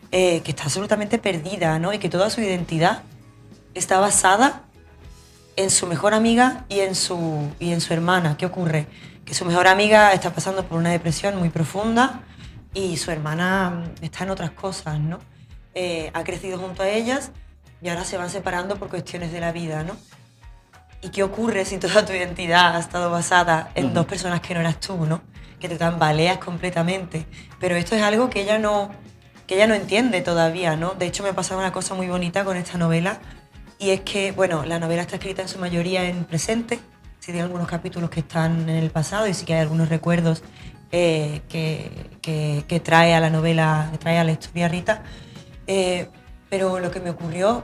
que está absolutamente perdida, ¿no? Y que toda su identidad está basada en su mejor amiga y en su hermana. ¿Qué ocurre? Que su mejor amiga está pasando por una depresión muy profunda y su hermana está en otras cosas, ¿no? Ha crecido junto a ellas y ahora se van separando por cuestiones de la vida, ¿no? ¿Y qué ocurre si toda tu identidad ha estado basada en dos personas que no eras tú, ¿no? Que te tambaleas completamente. Pero esto es algo que ella no entiende todavía, ¿no? De hecho, me pasaba una cosa muy bonita con esta novela, y es que, bueno, la novela está escrita en su mayoría en presente. Sí tiene algunos capítulos que están en el pasado y sí que hay algunos recuerdos que trae a la novela, que trae a la historia Rita. Pero lo que me ocurrió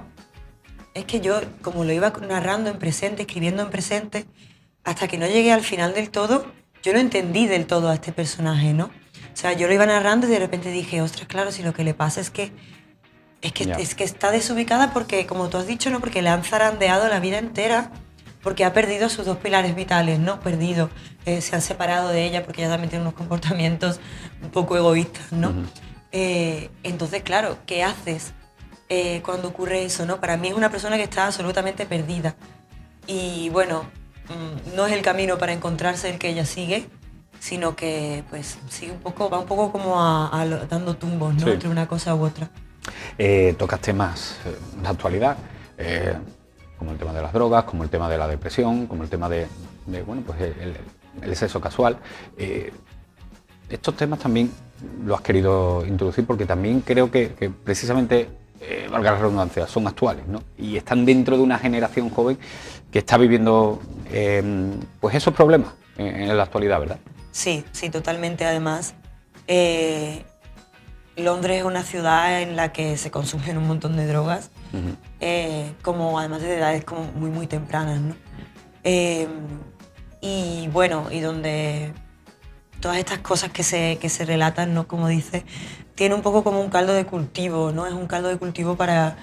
es que yo, como lo iba narrando en presente, escribiendo en presente, hasta que no llegué al final del todo, yo no entendí del todo a este personaje, ¿no? O sea, yo lo iba narrando y de repente dije, ostras, claro, si lo que le pasa es que está desubicada porque, como tú has dicho, ¿no? Porque le han zarandeado la vida entera, porque ha perdido sus dos pilares vitales, ¿no? Se han separado de ella porque ella también tiene unos comportamientos un poco egoístas, ¿no? Entonces, claro, ¿qué haces cuando ocurre eso, ¿no? Para mí es una persona que está absolutamente perdida. Y bueno, no es el camino para encontrarse el que ella sigue, sino que pues sigue va un poco como dando tumbos, ¿no? Sí. Entre una cosa u otra. Tocas temas de actualidad, como el tema de las drogas, como el tema de la depresión, como el tema de bueno, pues el sexo casual. Estos temas también lo has querido introducir porque también creo que precisamente, valga la redundancia, son actuales, ¿no? Y están dentro de una generación joven que está viviendo pues esos problemas en la actualidad, ¿verdad? Sí, totalmente. Además, Londres es una ciudad en la que se consumen un montón de drogas, como además de edades como muy, muy tempranas, ¿no? Y bueno, y donde todas estas cosas que se relatan, ¿no? Como dice, tiene un poco como un caldo de cultivo, ¿no? Es un caldo de cultivo para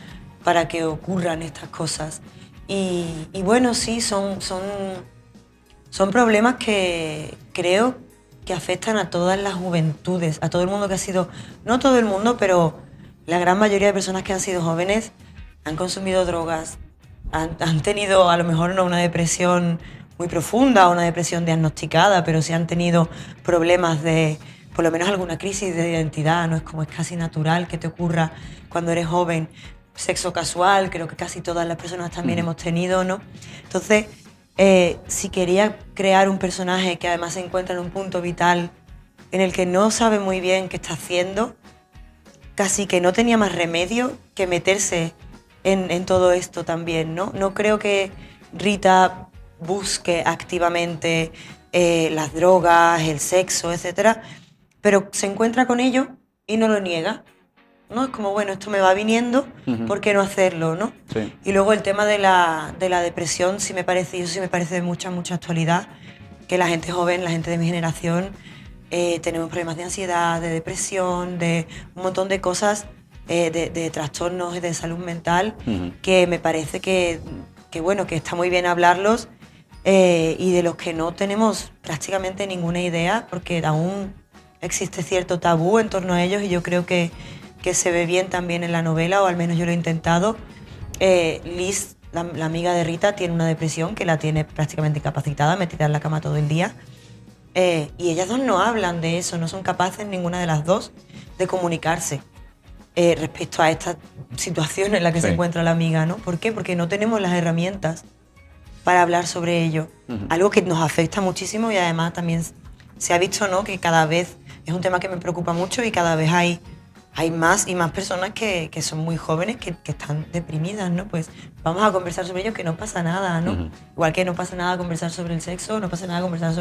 que ocurran estas cosas. Y bueno, sí, son problemas que creo que afectan a todas las juventudes, a todo el mundo que ha sido, no todo el mundo, pero la gran mayoría de personas que han sido jóvenes han consumido drogas, han tenido a lo mejor no una depresión muy profunda o una depresión diagnosticada, pero sí han tenido problemas de, por lo menos alguna crisis de identidad, ¿no? Es casi natural que te ocurra cuando eres joven. Sexo casual, creo que casi todas las personas también hemos tenido, ¿no? Entonces, si quería crear un personaje que además se encuentra en un punto vital en el que no sabe muy bien qué está haciendo, casi que no tenía más remedio que meterse en todo esto también, ¿no? No creo que Rita busque activamente las drogas, el sexo, etcétera, pero se encuentra con ello y no lo niega, ¿no? Es como, bueno, esto me va viniendo, ¿por qué no hacerlo, no? Sí. Y luego el tema de la depresión, eso sí me parece de mucha actualidad, que la gente joven, la gente de mi generación, tenemos problemas de ansiedad, de depresión, de un montón de cosas, de trastornos de salud mental, que me parece que bueno, que está muy bien hablarlos, y de los que no tenemos prácticamente ninguna idea, porque aún existe cierto tabú en torno a ellos, y yo creo que se ve bien también en la novela, o al menos yo lo he intentado. Liz, la amiga de Rita, tiene una depresión que la tiene prácticamente incapacitada, metida en la cama todo el día. Y ellas dos no hablan de eso, no son capaces ninguna de las dos de comunicarse respecto a esta situación en la que se encuentra la amiga, ¿no? ¿Por qué? Porque no tenemos las herramientas para hablar sobre ello. Algo que nos afecta muchísimo, y además también se ha visto, ¿no?, que cada vez es un tema que me preocupa mucho, y cada vez hay más y más personas que son muy jóvenes que están deprimidas, ¿no? Pues vamos a conversar sobre ello, que no pasa nada, ¿no? Igual que no pasa nada conversar sobre el sexo, no pasa nada conversar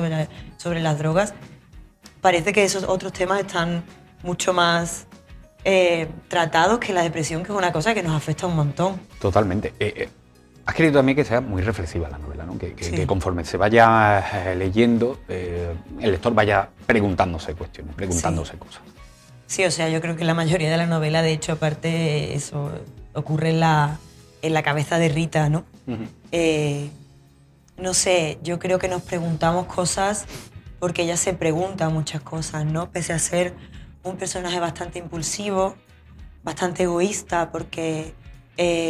sobre las drogas. Parece que esos otros temas están mucho más tratados que la depresión, que es una cosa que nos afecta un montón. Totalmente. Has querido también que sea muy reflexiva la novela, ¿no? Que Sí. conforme se vaya leyendo, el lector vaya preguntándose cuestiones, preguntándose cosas. Sí, o sea, yo creo que la mayoría de la novela, de hecho, aparte, eso ocurre en la cabeza de Rita, ¿no? No sé, yo creo que nos preguntamos cosas porque ella se pregunta muchas cosas, ¿no? Pese a ser un personaje bastante impulsivo, bastante egoísta, porque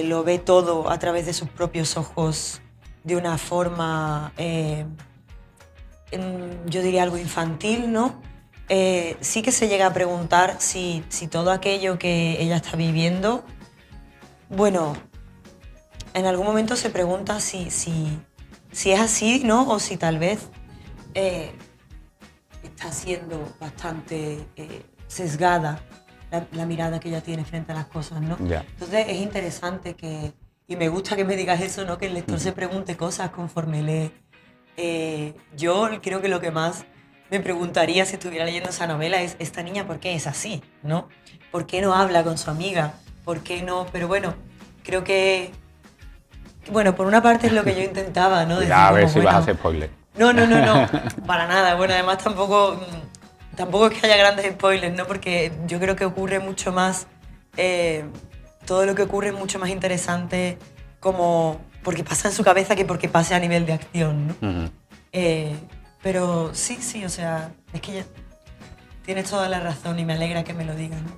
lo ve todo a través de sus propios ojos de una forma, yo diría algo infantil, ¿no? Sí que se llega a preguntar si todo aquello que ella está viviendo, bueno, en algún momento se pregunta si es así, ¿no? O si tal vez está siendo bastante sesgada la mirada que ella tiene frente a las cosas, ¿no? Ya. Entonces es interesante y me gusta que me digas eso, ¿no? Que el lector se pregunte cosas conforme lee. Yo creo que lo que más me preguntaría si estuviera leyendo esa novela es, ¿esta niña por qué es así, no? ¿Por qué no habla con su amiga? ¿Por qué no? Pero bueno, creo que... Bueno, por una parte es lo que yo intentaba, ¿no? Ya, a ver como, si vas a bueno, hacer spoiler. no, para nada. Bueno, además tampoco es que haya grandes spoilers, ¿no? Porque yo creo que ocurre mucho más, todo lo que ocurre es mucho más interesante como porque pasa en su cabeza que porque pase a nivel de acción, ¿no? Pero sí, o sea, es que tienes toda la razón y me alegra que me lo digas, ¿no?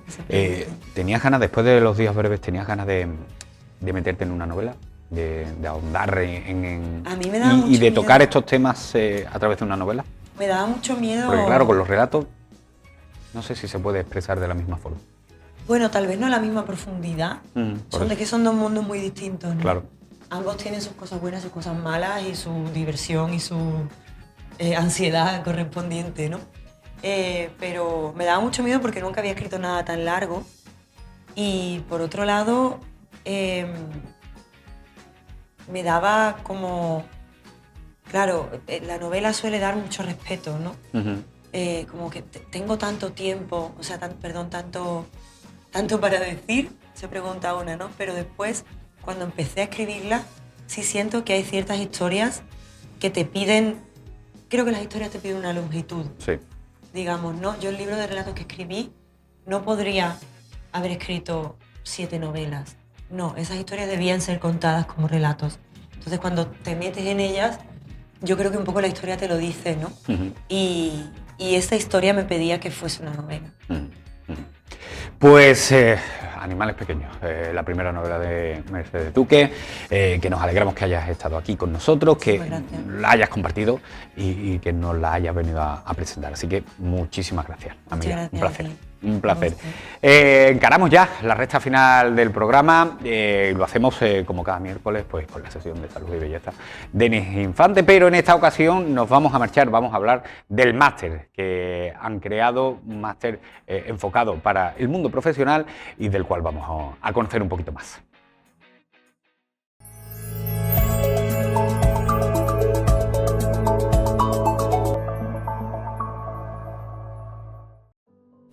¿Tenías ganas, después de Los días breves, tenías ganas de meterte en una novela? De ahondar en A mí me daba y mucho de tocar miedo. estos temas a través de una novela? Me daba mucho miedo... Porque claro, con los relatos no sé si se puede expresar de la misma forma. Bueno, tal vez no la misma profundidad. Por eso. Son dos mundos muy distintos, ¿no? Claro. Ambos tienen sus cosas buenas, sus cosas malas y su diversión y su ansiedad correspondiente, ¿no? Pero me daba mucho miedo porque nunca había escrito nada tan largo. Y por otro lado, me daba como... Claro, la novela suele dar mucho respeto, ¿no? Como que tengo tanto tiempo, o sea, tanto para decir, se pregunta una, ¿no? Pero después, cuando empecé a escribirla, sí siento que hay ciertas historias que te piden... Creo que las historias te piden una longitud, Sí. digamos, ¿no? Yo el libro de relatos que escribí no podría haber escrito 7 novelas. No, esas historias debían ser contadas como relatos. Entonces, cuando te metes en ellas, yo creo que un poco la historia te lo dice, ¿no? Y esta historia me pedía que fuese una novela. Pues Animales pequeños, la primera novela de Mercedes Duque, que nos alegramos que hayas estado aquí con nosotros, que Gracias. la hayas compartido y que nos la hayas venido a presentar. Así que muchísimas gracias, amiga. gracias Un a placer. ti. Un placer. A Encaramos ya la recta final del programa. Lo hacemos como cada miércoles, pues con la sesión de salud y belleza de Denis Infante, pero en esta ocasión nos vamos a marchar, vamos a hablar del máster que han creado, un máster enfocado para el mundo profesional y del cual vamos a conocer un poquito más.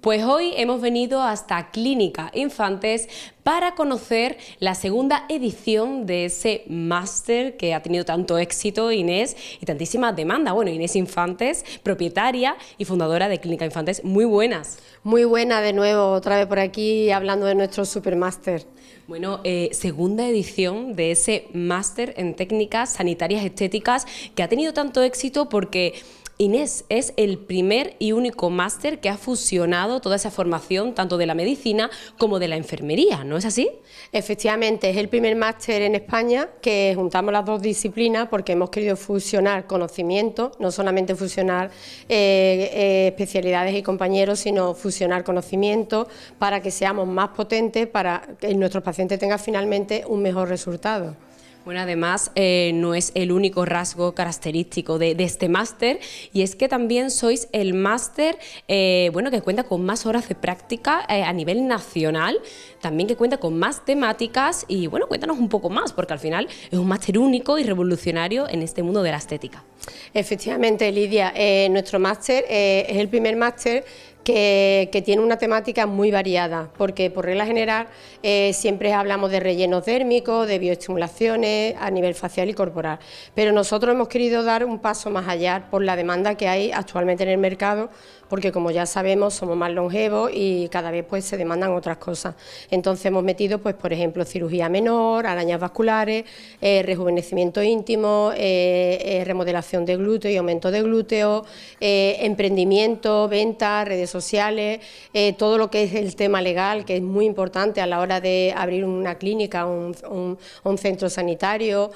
Pues hoy hemos venido hasta Clínica Infantes para conocer la segunda edición de ese máster que ha tenido tanto éxito, Inés, y tantísima demanda. Bueno, Inés Infantes, propietaria y fundadora de Clínica Infantes, muy buenas. Muy buena de nuevo, otra vez por aquí hablando de nuestro supermáster. Bueno, segunda edición de ese máster en técnicas sanitarias estéticas que ha tenido tanto éxito porque Inés es el primer y único máster que ha fusionado toda esa formación, tanto de la medicina como de la enfermería, ¿no es así? Efectivamente, es el primer máster en España que juntamos las dos disciplinas porque hemos querido fusionar conocimiento, no solamente fusionar especialidades y compañeros, sino fusionar conocimiento para que seamos más potentes, para que nuestros pacientes tengan finalmente un mejor resultado. Bueno, además no es el único rasgo característico de este máster, y es que también sois el máster bueno, que cuenta con más horas de práctica a nivel nacional, también que cuenta con más temáticas y bueno, cuéntanos un poco más, porque al final es un máster único y revolucionario en este mundo de la estética. Efectivamente, Lidia, nuestro máster es el primer máster que tiene una temática muy variada, porque por regla general siempre hablamos de rellenos dérmicos, de bioestimulaciones a nivel facial y corporal, pero nosotros hemos querido dar un paso más allá por la demanda que hay actualmente en el mercado, porque como ya sabemos somos más longevos y cada vez pues se demandan otras cosas. Entonces hemos metido pues por ejemplo cirugía menor, arañas vasculares, rejuvenecimiento íntimo, remodelación de glúteo y aumento de glúteo, emprendimiento, venta, redes sociales, todo lo que es el tema legal, que es muy importante a la hora de abrir una clínica, un centro sanitario.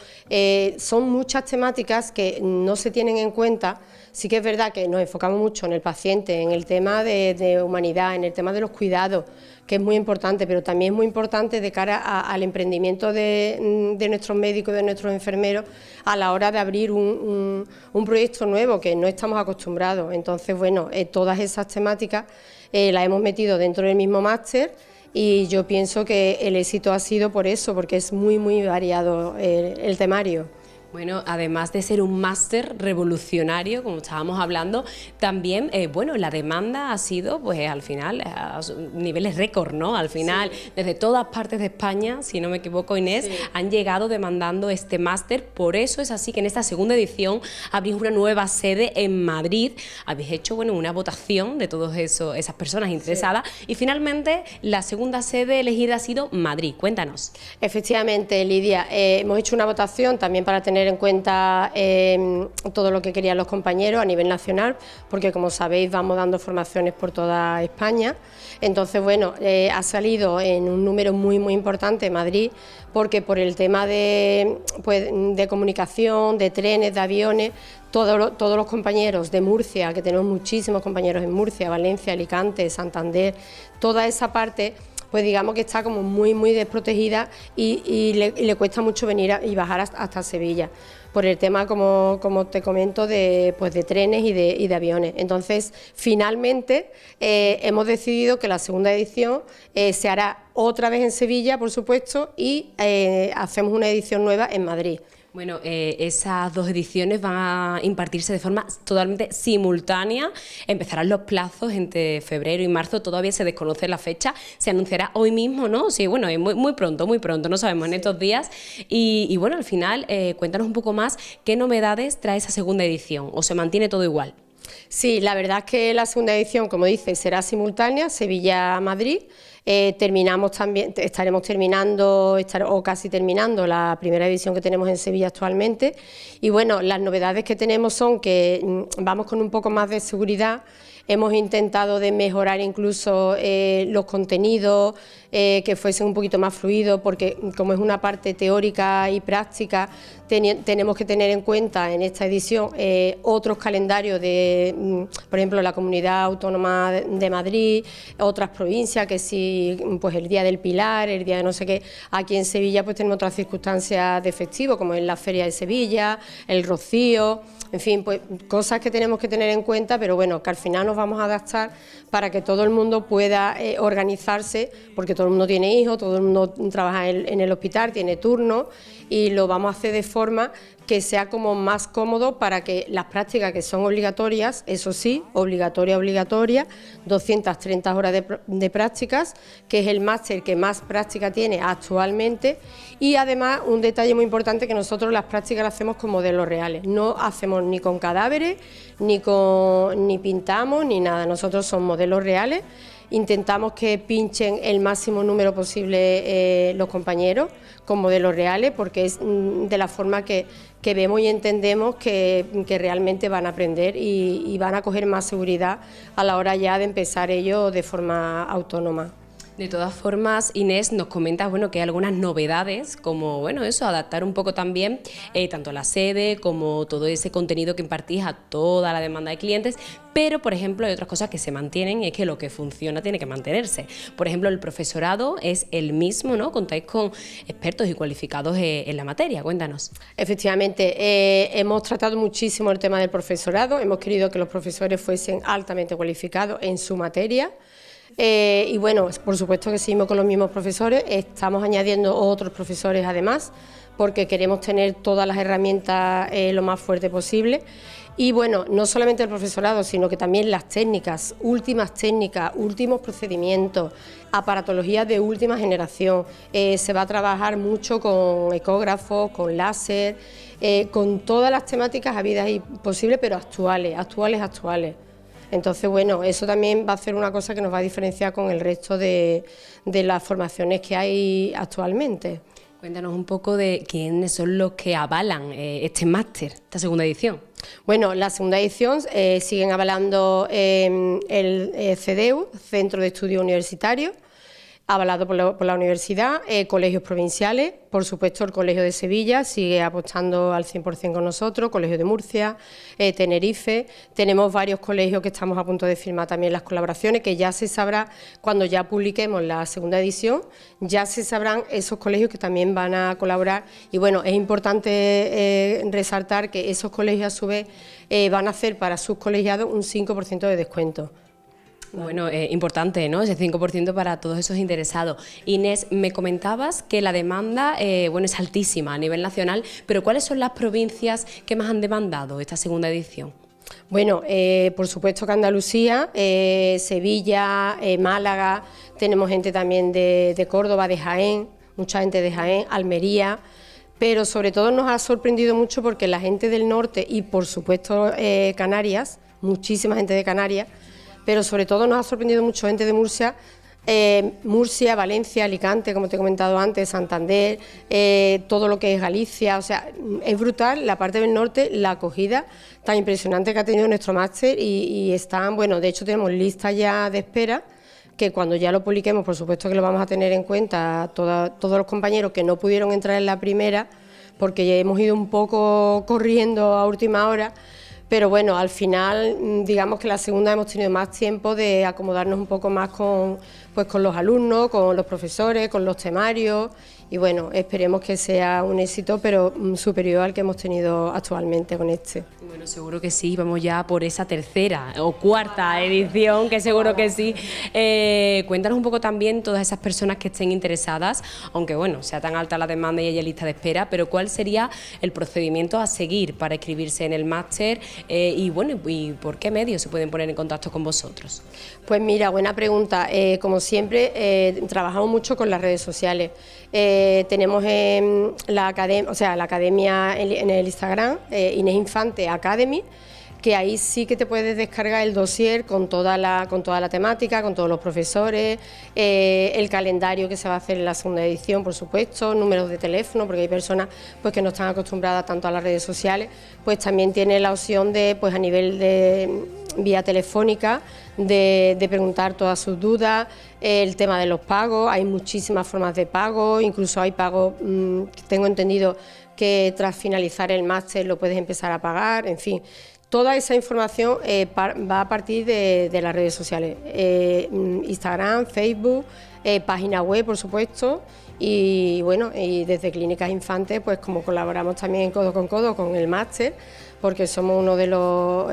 Son muchas temáticas que no se tienen en cuenta. Sí que es verdad que nos enfocamos mucho en el paciente, en el tema de humanidad, en el tema de los cuidados, que es muy importante, pero también es muy importante de cara al emprendimiento de nuestros médicos, de nuestros enfermeros, a la hora de abrir un proyecto nuevo que no estamos acostumbrados. Entonces, bueno, todas esas temáticas las hemos metido dentro del mismo máster y yo pienso que el éxito ha sido por eso, porque es muy, muy variado el temario. Bueno, además de ser un máster revolucionario, como estábamos hablando, también, bueno, la demanda ha sido, pues al final, a niveles récord, ¿no? Al final, sí, desde todas partes de España, si no me equivoco, Inés, sí, han llegado demandando este máster. Por eso es así que en esta segunda edición abrís una nueva sede en Madrid. Habéis hecho, bueno, una votación de todas esas personas interesadas, sí, y finalmente la segunda sede elegida ha sido Madrid. Cuéntanos. Efectivamente, Lidia, hemos hecho una votación también para tener en cuenta todo lo que querían los compañeros a nivel nacional, porque como sabéis vamos dando formaciones por toda España. Entonces, bueno, ha salido en un número muy muy importante Madrid, porque por el tema de comunicación, de trenes, de aviones, todos los compañeros de Murcia, que tenemos muchísimos compañeros en Murcia, Valencia, Alicante, Santander, toda esa parte, pues digamos que está como muy muy desprotegida y le cuesta mucho venir y bajar hasta Sevilla, por el tema, como te comento, de trenes y de aviones. Entonces, finalmente hemos decidido que la segunda edición se hará otra vez en Sevilla, por supuesto, y hacemos una edición nueva en Madrid. Bueno, esas dos ediciones van a impartirse de forma totalmente simultánea. Empezarán los plazos entre febrero y marzo, todavía se desconoce la fecha, se anunciará hoy mismo, ¿no? Sí, bueno, muy pronto, no sabemos, en estos días. Y bueno, al final, cuéntanos un poco más qué novedades trae esa segunda edición, ¿o se mantiene todo igual? Sí, la verdad es que la segunda edición, como dices, será simultánea, Sevilla-Madrid. Estaremos terminando o casi terminando la primera edición que tenemos en Sevilla actualmente. Y bueno, las novedades que tenemos son que vamos con un poco más de seguridad. Hemos intentado de mejorar incluso los contenidos, que fuesen un poquito más fluidos, porque como es una parte teórica y práctica, tenemos que tener en cuenta en esta edición otros calendarios de, por ejemplo, la Comunidad Autónoma de Madrid, otras provincias, que sí, pues el Día del Pilar, el día de no sé qué. Aquí en Sevilla pues tenemos otras circunstancias de festivo, como es la Feria de Sevilla, el Rocío, en fin, pues cosas que tenemos que tener en cuenta, pero bueno, que al final nos vamos a adaptar para que todo el mundo pueda organizarse, porque todo el mundo tiene hijos, todo el mundo trabaja en el hospital, tiene turnos, y lo vamos a hacer de forma que sea como más cómodo para que las prácticas que son obligatorias, eso sí, obligatoria, 230 horas de prácticas, que es el máster que más práctica tiene actualmente, y además un detalle muy importante, que nosotros las prácticas las hacemos con modelos reales, no hacemos ni con cadáveres, ni pintamos, ni nada, nosotros son modelos reales. Intentamos que pinchen el máximo número posible los compañeros con modelos reales, porque es de la forma que vemos y entendemos que realmente van a aprender y van a coger más seguridad a la hora ya de empezar ellos de forma autónoma. De todas formas, Inés, nos comentas que hay algunas novedades, como adaptar un poco también tanto la sede como todo ese contenido que impartís a toda la demanda de clientes, pero por ejemplo hay otras cosas que se mantienen, y es que lo que funciona tiene que mantenerse. Por ejemplo, el profesorado es el mismo, ¿no? Contáis con expertos y cualificados en la materia, cuéntanos. Efectivamente, hemos tratado muchísimo el tema del profesorado, hemos querido que los profesores fuesen altamente cualificados en su materia. Y bueno, por supuesto que seguimos con los mismos profesores, estamos añadiendo otros profesores además, porque queremos tener todas las herramientas lo más fuerte posible. Y bueno, no solamente el profesorado, sino que también las técnicas, últimos procedimientos, aparatología de última generación. Se va a trabajar mucho con ecógrafos, con láser, con todas las temáticas habidas y posibles, pero actuales. Entonces, bueno, eso también va a ser una cosa que nos va a diferenciar con el resto de las formaciones que hay actualmente. Cuéntanos un poco de quiénes son los que avalan este máster, esta segunda edición. Bueno, la segunda edición siguen avalando el CEDEU, Centro de Estudios Universitarios, avalado por la universidad, colegios provinciales, por supuesto el Colegio de Sevilla sigue apostando al 100% con nosotros, Colegio de Murcia, Tenerife, tenemos varios colegios que estamos a punto de firmar también las colaboraciones, que ya se sabrá cuando ya publiquemos la segunda edición, ya se sabrán esos colegios que también van a colaborar, y bueno, es importante resaltar que esos colegios a su vez van a hacer para sus colegiados un 5% de descuento. Bueno, importante, ¿no? Ese 5% para todos esos interesados. Inés, me comentabas que la demanda es altísima a nivel nacional, pero ¿cuáles son las provincias que más han demandado esta segunda edición? Bueno, por supuesto que Andalucía, Sevilla, Málaga, tenemos gente también de Córdoba, de Jaén, mucha gente de Jaén, Almería, pero sobre todo nos ha sorprendido mucho porque la gente del norte y por supuesto Canarias, muchísima gente de Canarias, pero sobre todo nos ha sorprendido mucho gente de Murcia, Valencia, Alicante, como te he comentado antes, Santander, todo lo que es Galicia, o sea, es brutal la parte del norte, la acogida tan impresionante que ha tenido nuestro máster y están, bueno, de hecho tenemos lista ya de espera, que cuando ya lo publiquemos, por supuesto que lo vamos a tener en cuenta todos los compañeros que no pudieron entrar en la primera, porque ya hemos ido un poco corriendo a última hora. Pero bueno, al final, digamos que la segunda hemos tenido más tiempo de acomodarnos un poco más con los alumnos, con los profesores, con los temarios. Y bueno, esperemos que sea un éxito, pero superior al que hemos tenido actualmente con este. Bueno, seguro que sí, vamos ya por esa tercera o cuarta edición, que seguro que sí. Cuéntanos un poco también todas esas personas que estén interesadas, aunque bueno, sea tan alta la demanda y haya lista de espera, pero ¿cuál sería el procedimiento a seguir para inscribirse en el máster? Y bueno, ¿y por qué medios se pueden poner en contacto con vosotros? Pues mira, buena pregunta. Como siempre, trabajamos mucho con las redes sociales. Tenemos la academia en el Instagram, Inés Infante Academy, que ahí sí que te puedes descargar el dossier con toda la temática, con todos los profesores, el calendario que se va a hacer en la segunda edición, por supuesto, números de teléfono, porque hay personas pues que no están acostumbradas tanto a las redes sociales, pues también tiene la opción de, pues a nivel de vía telefónica, de preguntar todas sus dudas, el tema de los pagos, hay muchísimas formas de pago, incluso hay pagos, tengo entendido que tras finalizar el máster lo puedes empezar a pagar, en fin. Toda esa información va a partir de las redes sociales, Instagram, Facebook, página web, por supuesto, y bueno, y desde Clínicas Infantes, pues como colaboramos también codo con el máster, porque somos uno de los,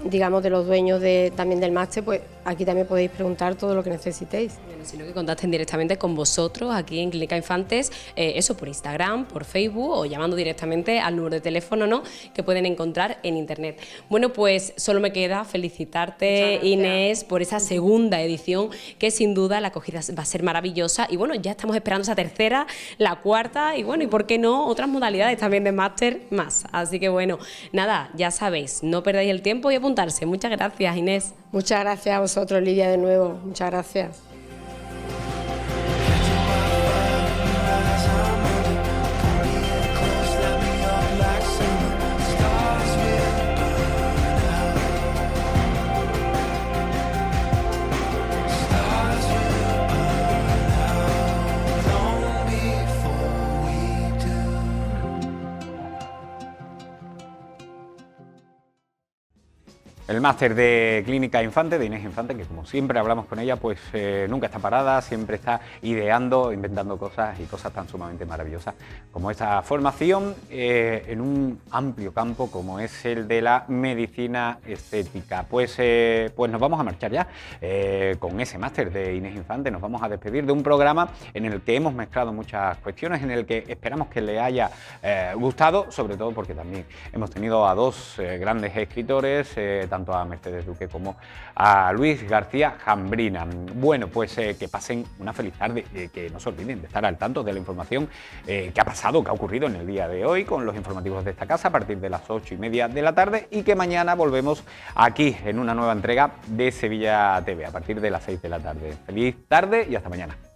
digamos, de los dueños también del máster, pues aquí también podéis preguntar todo lo que necesitéis. Bueno, sino que contacten directamente con vosotros aquí en Clínica Infantes, eso por Instagram, por Facebook o llamando directamente al número de teléfono, ¿no?, que pueden encontrar en internet. Bueno, pues solo me queda felicitarte, Inés, por esa segunda edición, que sin duda la acogida va a ser maravillosa. Y bueno, ya estamos esperando esa tercera, la cuarta y bueno, y por qué no, otras modalidades también de máster más. Así que bueno, nada, ya sabéis, no perdáis el tiempo y apuntarse. Muchas gracias, Inés. Muchas gracias a vosotros, Lidia, de nuevo. Muchas gracias. El máster de Clínica Infante, de Inés Infante, que como siempre hablamos con ella, pues nunca está parada, siempre está ideando, inventando cosas y cosas tan sumamente maravillosas como esta formación en un amplio campo como es el de la medicina estética. Pues nos vamos a marchar ya con ese máster de Inés Infante, nos vamos a despedir de un programa en el que hemos mezclado muchas cuestiones, en el que esperamos que le haya gustado, sobre todo porque también hemos tenido a dos grandes escritores, tanto a Mercedes Duque como a Luis García Jambrina. Bueno, pues que pasen una feliz tarde, que no se olviden de estar al tanto de la información que ha pasado, que ha ocurrido en el día de hoy con los informativos de esta casa a partir de las 8:30 de la tarde y que mañana volvemos aquí en una nueva entrega de Sevilla TV a partir de las 6 de la tarde. Feliz tarde y hasta mañana.